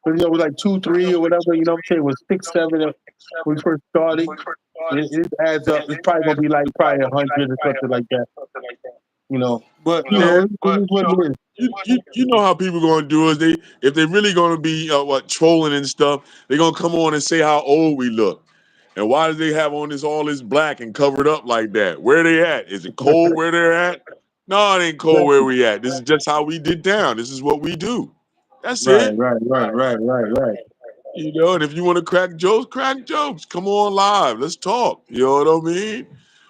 with like 2, 3 or whatever, you know what I'm saying? It was 6, 7 when we first started. It adds up. It's probably gonna be like probably 100 or something like that. But Yeah. it is what it is. You know how people gonna do is if they really gonna be trolling and stuff, they gonna come on and say how old we look. And why do they have on all this black and covered up like that? Where they at? Is it cold where they're at? No, it ain't cold where we at. This is just how we get down. This is what we do. That's Right, it. right, right, right, right, right. And if you want to crack jokes, crack jokes. Come on live. Let's talk. You know what I mean?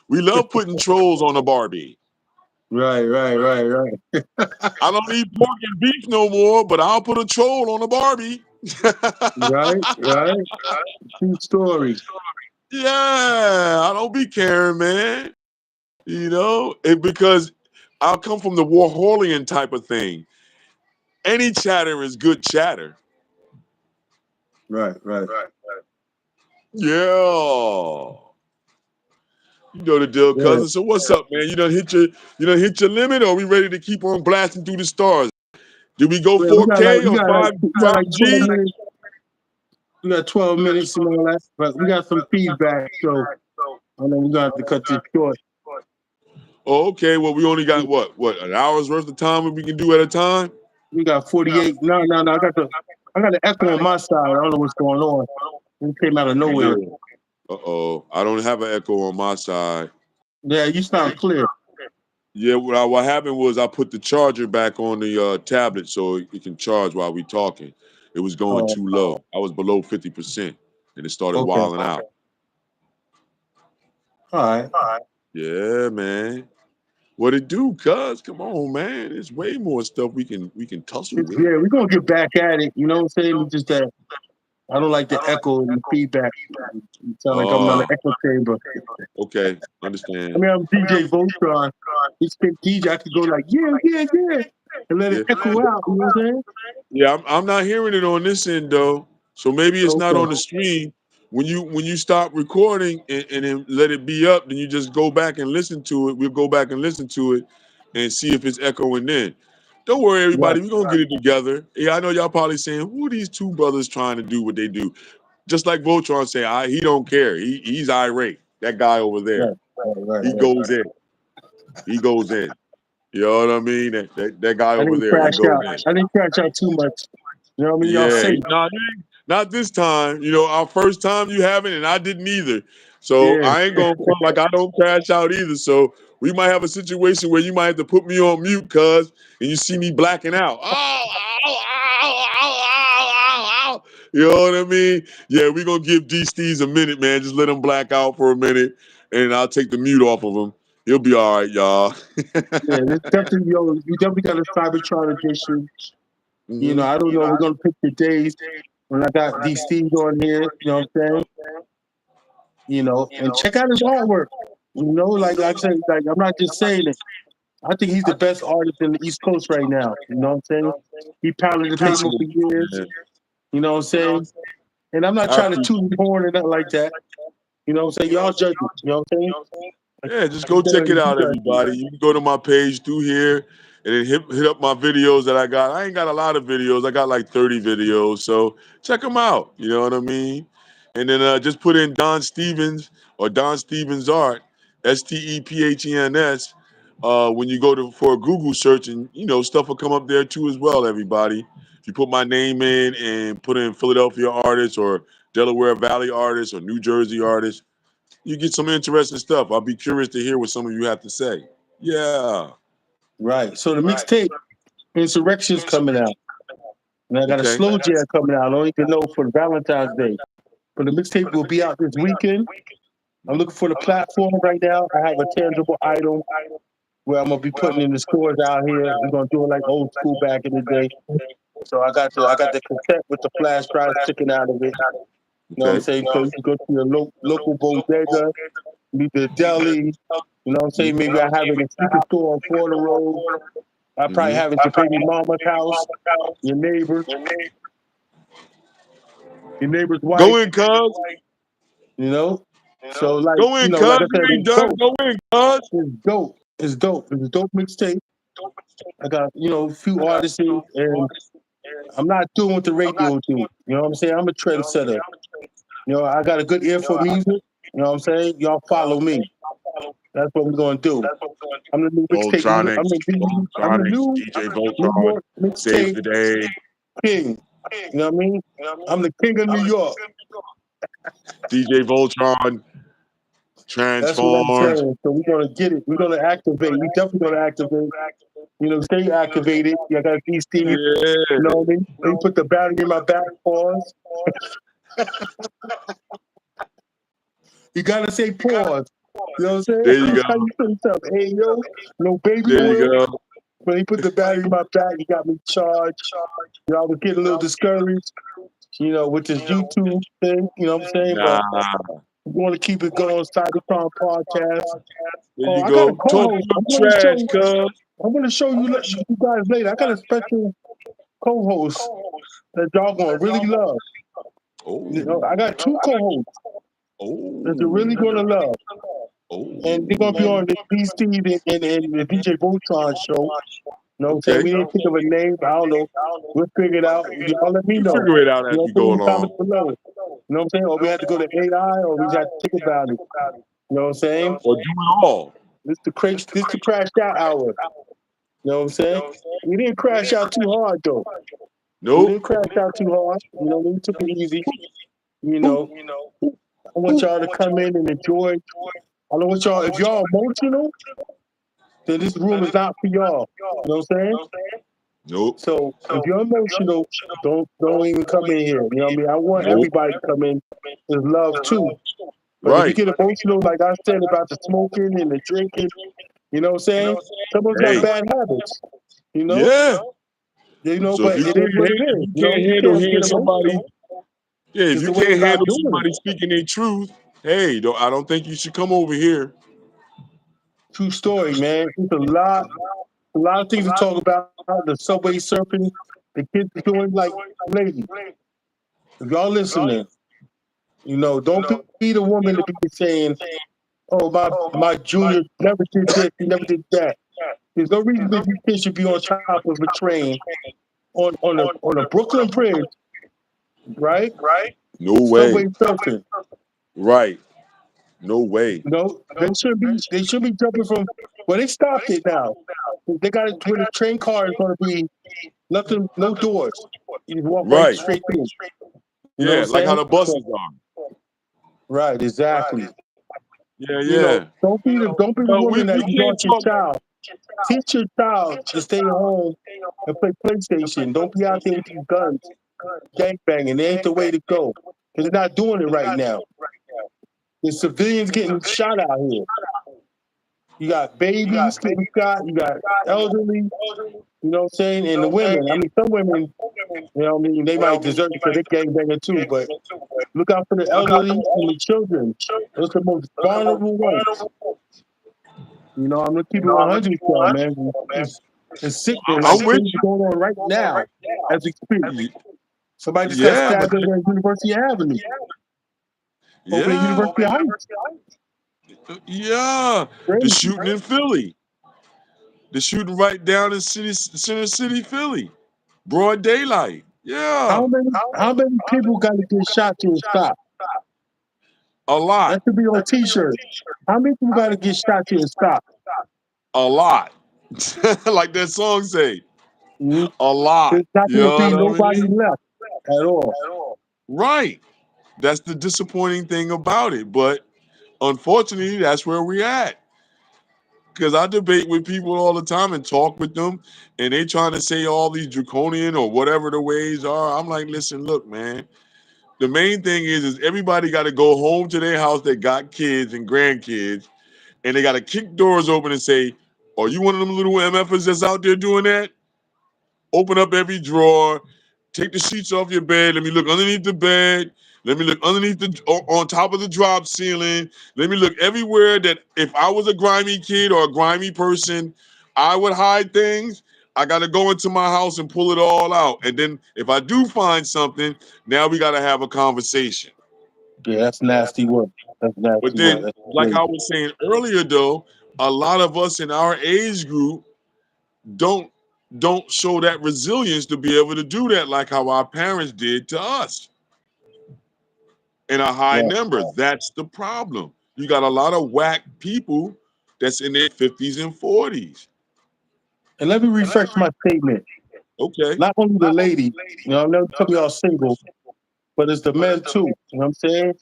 We love putting trolls on a Barbie. Right, right, right, right. I don't need pork and beef no more, but I'll put a troll on a Barbie. Right, right. True story. Yeah, I don't be caring, man. Because I'll come from the Warholian type of thing. Any chatter is good chatter. Right, right. Yeah. You know the deal, Yeah. cousin. So what's up, man? You done hit your limit, or are we ready to keep on blasting through the stars? Did we go Well, we got like 4K or 12 5G? minutes. We got 12 minutes and all that, but we got some feedback, so I know we're gonna have to cut this short. Oh, okay. Well, we only got what an hour's worth of time we can do at a time. We got 48. No, no, no. I got the echo on my side. I don't know what's going on. It came out of nowhere. Uh-oh. I don't have an echo on my side. Yeah, you sound clear. Yeah, what happened was I put the charger back on the tablet so it can charge while we talking. It was going Oh, too low. I was below 50%, and it started okay. wilding out. All right. Yeah, man. What it do, cuz? Come on, man. There's way more stuff we can tussle with. Yeah, we're gonna get back at it. You know what I'm saying? It's just that I don't like the echo and the feedback. It sound like I'm on an echo chamber. Okay, I understand. mean, I'm DJ Voltron. This big DJ, I could go like, yeah, yeah, yeah, and let Yeah, it echo out. You know what I'm saying? yeah. I'm not hearing it on this end though. So maybe it's not Okay. on the stream. When you stop recording and then let it be up, then you just go back and listen to it. We'll go back and listen to it and see if it's echoing then. Don't worry, Right. everybody. We're gonna get it together. Yeah, I know y'all probably saying, who are these two brothers trying to do what they do? Just like Voltron say, he don't care. He's irate. That guy over there. Right. Right. He Right. goes in. He goes in. You know what I mean? That guy I over didn't there, he crash goes out. in. I didn't crash out too much. You know what I mean? Y'all Yeah, safe. not this time. You know, our first time you haven't, and I didn't either. So Yeah. I ain't gonna front like I don't crash out either. So we might have a situation where you might have to put me on mute, cuz, and you see me blacking out. Ow. You know what I mean? Yeah, we gonna give Deesteez a minute, man. Just let him black out for a minute, and I'll take the mute off of him. He'll be all right, y'all. Yeah. This definitely, yo, you definitely got a Sybertron edition. You know, I don't know. We're gonna pick the days when I got these Steves on here. You know what I'm saying? You know, and check out his artwork. You know, like I said, like I'm not just saying it. I think he's the best artist in the East Coast right now. You know what I'm saying? He pounded the pavement for Appreciate it, years. man. You know what I'm saying? And I'm not I trying to appreciate toot his horn or nothing like that. You know what I'm saying? Y'all judge it. You know what I'm saying? Yeah, just Like go I said, check it you out, guys do. everybody. You can go to my page through here and then hit up my videos that I got. I ain't got a lot of videos. I got like 30 videos. So check them out. You know what I mean? And then just put in Don Stevens or Don Stevens Art, STEPHENS, when you go to for a Google search, and you know stuff will come up there too as well, everybody. If you put my name in and put in Philadelphia artist or Delaware Valley artist or New Jersey artist, you get some interesting stuff. I'll be curious to hear what some of you have to say. Yeah. Right. So the mixtape Insurrection's coming out. And I got a Okay. slow jam coming out. I don't even know for Valentine's Day. But the mixtape will be out this weekend. I'm looking for the platform right now. I have a tangible item where I'm gonna be putting in the stores out here. We're gonna do it like old school back in the day. So I got the cassette with the flash drive sticking out of it. You know what I'm Okay. saying? So you can go to your local bodega, meet the deli. You know what I'm saying? Maybe I have it in a sneaker store on Florida Road. I probably Mm-hmm. have it at your baby mama's house, your neighbor, your neighbor's wife. Go in, cuz. You know. So like Go in, cuz. like I You said, ain't it's done. dope. Go in, cuz. It's dope. It's dope. It's a dope mixtape. I got a few artists, and I'm not doing what the radio do. You know what I'm saying? I'm a trendsetter. I got a good ear for music. You know what I'm saying? Y'all follow me. That's what we're gonna do. I'm the new mixtape. Voltronics. I'm the Voltronics. new DJ New Voltron. York Saves mixtape the day. king. You know what I mean? I'm the king of New York. DJ Voltron. That's what I'm Transformed. saying. So we're gonna get it. We're gonna activate. We definitely gonna activate. Stay activated. I got these Steve. Yeah. You know what I mean? They put the battery in my back. Pause. You gotta say pause. You know what I'm saying? There you That's go. how you say something. Hey yo, no baby There you oil. go. When he put the battery in my back, he got me charged. I was getting a little discouraged, with this YouTube thing, you know what I'm saying? But Nah. we want to keep it going. Sybertron podcast. There Oh, you I got a go. Talk co-host. your trash, cuz. I'm gonna show you guys later. I got a special co-host that y'all gonna really love. Oh. I got two co-hosts that you're really Oh. gonna love. And they're gonna be Oh. on the Deesteez and the DJ Voltron show. You know what I'm saying? Okay. We didn't think of a name, but I don't know. We'll figure it out. Y'all let me You know. figure it out You as know we what I'm saying? go In the along. comments below. You know what I'm saying? Or we had to go to AI or we had to think about it. You know what I'm saying? Or do it all. This the crash out hour. You know what I'm saying? We didn't crash out too hard though. We Nope. didn't crash out too hard. We took it easy. You Boop, know, I want boop. y'all to come in and enjoy. I don't want y'all, if y'all emotional, then this room is not for y'all. You know what I'm saying? Nope. So if you're emotional, don't even come in here. You know what I mean? I want Nope. everybody to come in. There's love too. But if you Right. get emotional, like I said about the smoking and the drinking, you know what I'm saying? Some of us got Hey. bad habits, you know? Yeah. So But it is what it is. if you You know, can't you handle can't hearing get somebody, emotional. yeah, if It's you the way can't God handle doing it. somebody speaking their truth, hey, I don't think you should come over here. True story, man. It's a lot of things to talk about. The subway surfing, the kids doing like ladies. If y'all listening, don't be the woman to be saying, "Oh, my junior never did this, he never did that." There's no reason that these kids should be on top of a train on a Brooklyn Bridge, right? No Subway way. surfing. Right. No way. No, they should be jumping from. Well, they stopped it now. They got it where the train car is going to be nothing, no doors. You just walk right Right. straight through. You know what Yeah, I'm like how saying? the buses are. Right, exactly. Yeah, You know, yeah. don't be the No, we woman that you can't lost your talk. child. Teach your child to stay home and play PlayStation. Don't be out there with these guns, gang banging. They ain't the way to go. Because they're not doing it right now. There's civilians getting shot out here. You got babies getting shot. You got elderly. You know what I'm saying? And the women. I mean, some women, you know what I mean, they might deserve it because they're gang banging too. But look out for the elderly and the children. Those are the most vulnerable ones. You know, I'm gonna keep it 100 with y'all, man. It's sickening. Like I'm with things are going on right now as we speak. you. Somebody just got Yeah, but stabbed over at University Avenue, over at yeah, University Heights. yeah. The Crazy. shooting in Philly. The shooting right down in Center City, Philly. Broad daylight. How Yeah. many how many people got to get shot to stop? A lot. That should be on T-shirts. How many people got to get shot to stop? A lot. Like that song say. Mhm. A lot. There's not You going to know be what I nobody mean? left at all. Right. That's the disappointing thing about it. But unfortunately, that's where we're at. Because I debate with people all the time and talk with them, and they trying to say all these draconian or whatever the ways are. I'm like, listen, look, man. The main thing is everybody got to go home to their house that got kids and grandkids, and they got to kick doors open and say, "Are you one of them little MFers that's out there doing that?" Open up every drawer, take the sheets off your bed. Let me look underneath the bed. Let me look underneath on top of the drop ceiling. Let me look everywhere that if I was a grimy kid or a grimy person, I would hide things. I got to go into my house and pull it all out. And then if I do find something, now we got to have a conversation. Yeah, that's nasty work. That's But nasty work. then, That's like I crazy. was saying earlier, though, a lot of us in our age group don't don't show that resilience to be able to do that like how our parents did to us in a high Right. number. That's the problem. You got a lot of whack people that's in their 50s and 40s. And let me refresh my statement. Okay. Not only the lady, you know, I'm never talking y'all single, but it's the men too. You know what I'm saying?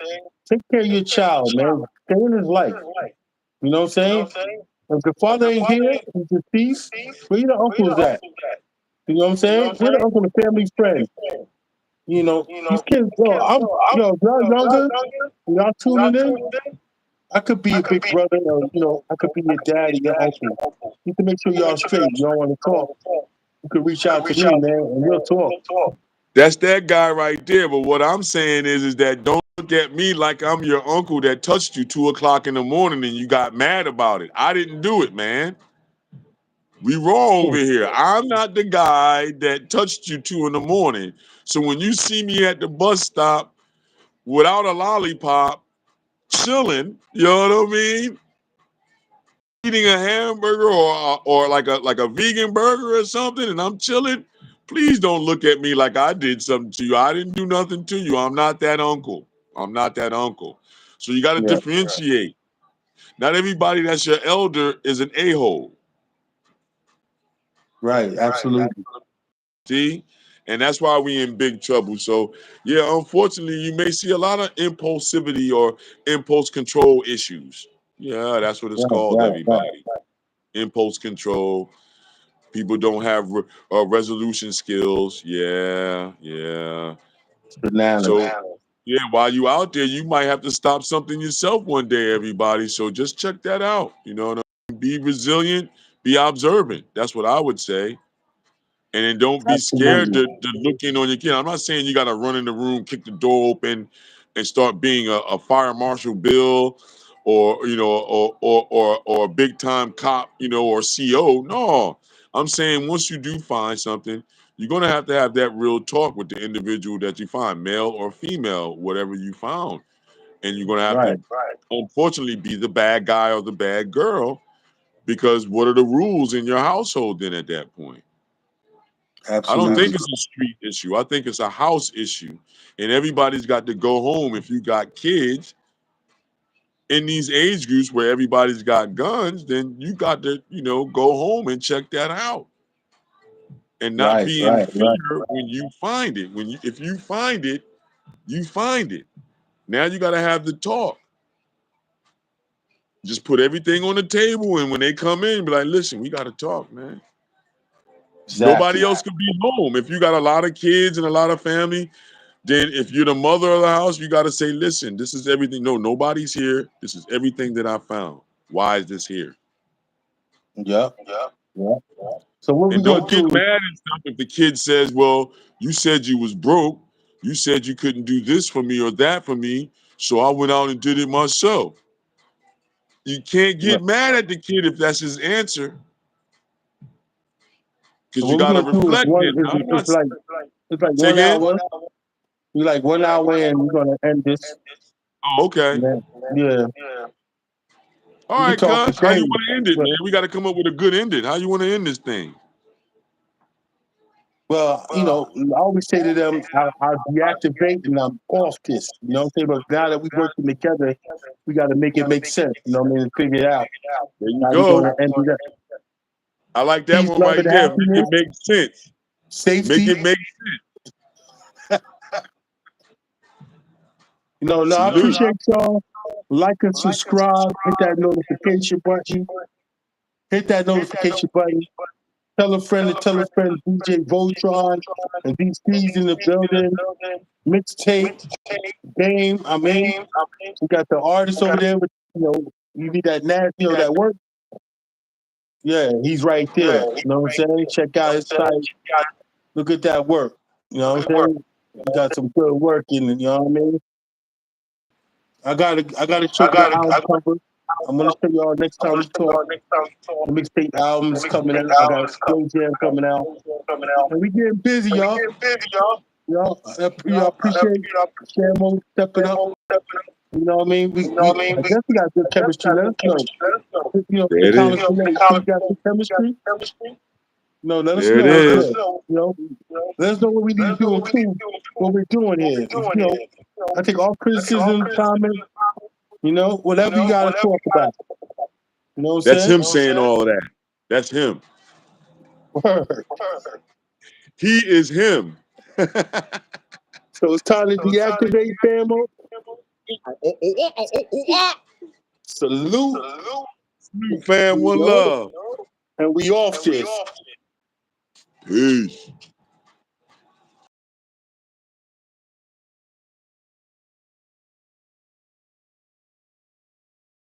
Take care of your child, man. Stay in his life. You know what I'm saying? If the father ain't here, he's deceased, where the uncle's at? You know what I'm saying? Where the uncle, the family friend? You know, these kids, if y'all younger, y'all tuning in, I could be a big brother, or, I could be your daddy, your uncle. You can make sure y'all straight. Y'all want to talk. You can reach out to me, man, and we'll talk. That's that guy right there. But what I'm saying is that don't look at me like I'm your uncle that touched you 2 o'clock in the morning and you got mad about it. I didn't do it, man. We wrong over here. I'm not the guy that touched you 2 in the morning. So when you see me at the bus stop without a lollipop, chilling, you know what I mean? Eating a hamburger or like a vegan burger or something, and I'm chilling. Please don't look at me like I did something to you. I didn't do nothing to you. I'm not that uncle. I'm not that uncle. So you got to Yeah, differentiate. Not everybody that's your elder is an a-hole. right. Absolutely. See? And that's why we in big trouble. So yeah, unfortunately, you may see a lot of impulsivity or impulse control issues. Yeah, that's what it's Right, called, right, right. everybody. Impulse control. People don't have resolution skills. Yeah, yeah. It's bananas. So yeah, while you out there, you might have to stop something yourself one day, everybody. So just check that out. You know what I mean? Be resilient, be observant. That's what I would say. And then don't be scared Absolutely. to look in on your kid. I'm not saying you got to run in the room, kick the door open, and start being a fire marshal Bill, or or a big time cop, or CO. No, I'm saying once you do find something, you're gonna have to have that real talk with the individual that you find, male or female, whatever you found, and you're gonna have Right. to, unfortunately, be the bad guy or the bad girl Because what are the rules in your household then at that point? Absolutely. I don't think it's a street issue. I think it's a house issue. And everybody's got to go home. If you got kids in these age groups where everybody's got guns, then you got to, go home and check that out. And not be in fear when you find it. If you find it, you find it. Now you got to have the talk. Just put everything on the table, and when they come in, be like, listen, we got to talk, man. Exactly. Nobody else could be home. If you got a lot of kids and a lot of family, then if you're the mother of the house, you got to say, listen, this is everything. No, nobody's here. This is everything that I found. Why is this here? Yeah. So what we And gonna don't get mad and stuff if the kid says, well, you said you was broke. You said you couldn't do this for me or that for me. So I went out and did it myself. You can't get mad at the kid if that's his answer. Because you got to reflect it. It's like Say 1 again? hour. We're like 1 hour and we're gonna end this. Oh, okay. Yeah. All right, cuz. How you want to end it, man? We got to come up with a good ending. How you want to end this thing? Well, I always say to them, I'll deactivate and I'm off this. You know what I'm saying? But now that we're working together, we got to make it make sense. You know what I mean? And figure it out. There you How go. we're going to end it up. I like that Peace, one love, right and there. Make happiness. it make sense. Safety. Make it make sense. No, I appreciate y'all. Like and subscribe. Hit that notification button. Hit that notification button. Tell a friend to tell a friend. DJ Voltron and Deesteez in the building. Mixtape game. I mean, we got the artist over there. With, you need that that work. Yeah, he's right there. You know what I'm saying? Check out his site. Look at that work. You know what I'm saying? We got some good work in it. You know what I mean? I gotta show you the album cover. I'm gonna show y'all next time we talk. The mixtape album is coming out. I got a slow jam coming out. And we getting busy, y'all. Y'all, I appreciate Shamo stepping up. You know what I mean? I guess we got good chemistry. Let us know. In There the it comments is. below, you got good chemistry? No, let us There it know. is. Let us know what we need to do and improve what we're doing here. I take all criticism, comments, whatever you gotta talk about. You know what I'm That's saying? him saying all of that. That's him. Word. He is him. So it's time to deactivate, famo. Salute. Fam, one love. And we off this. Peace.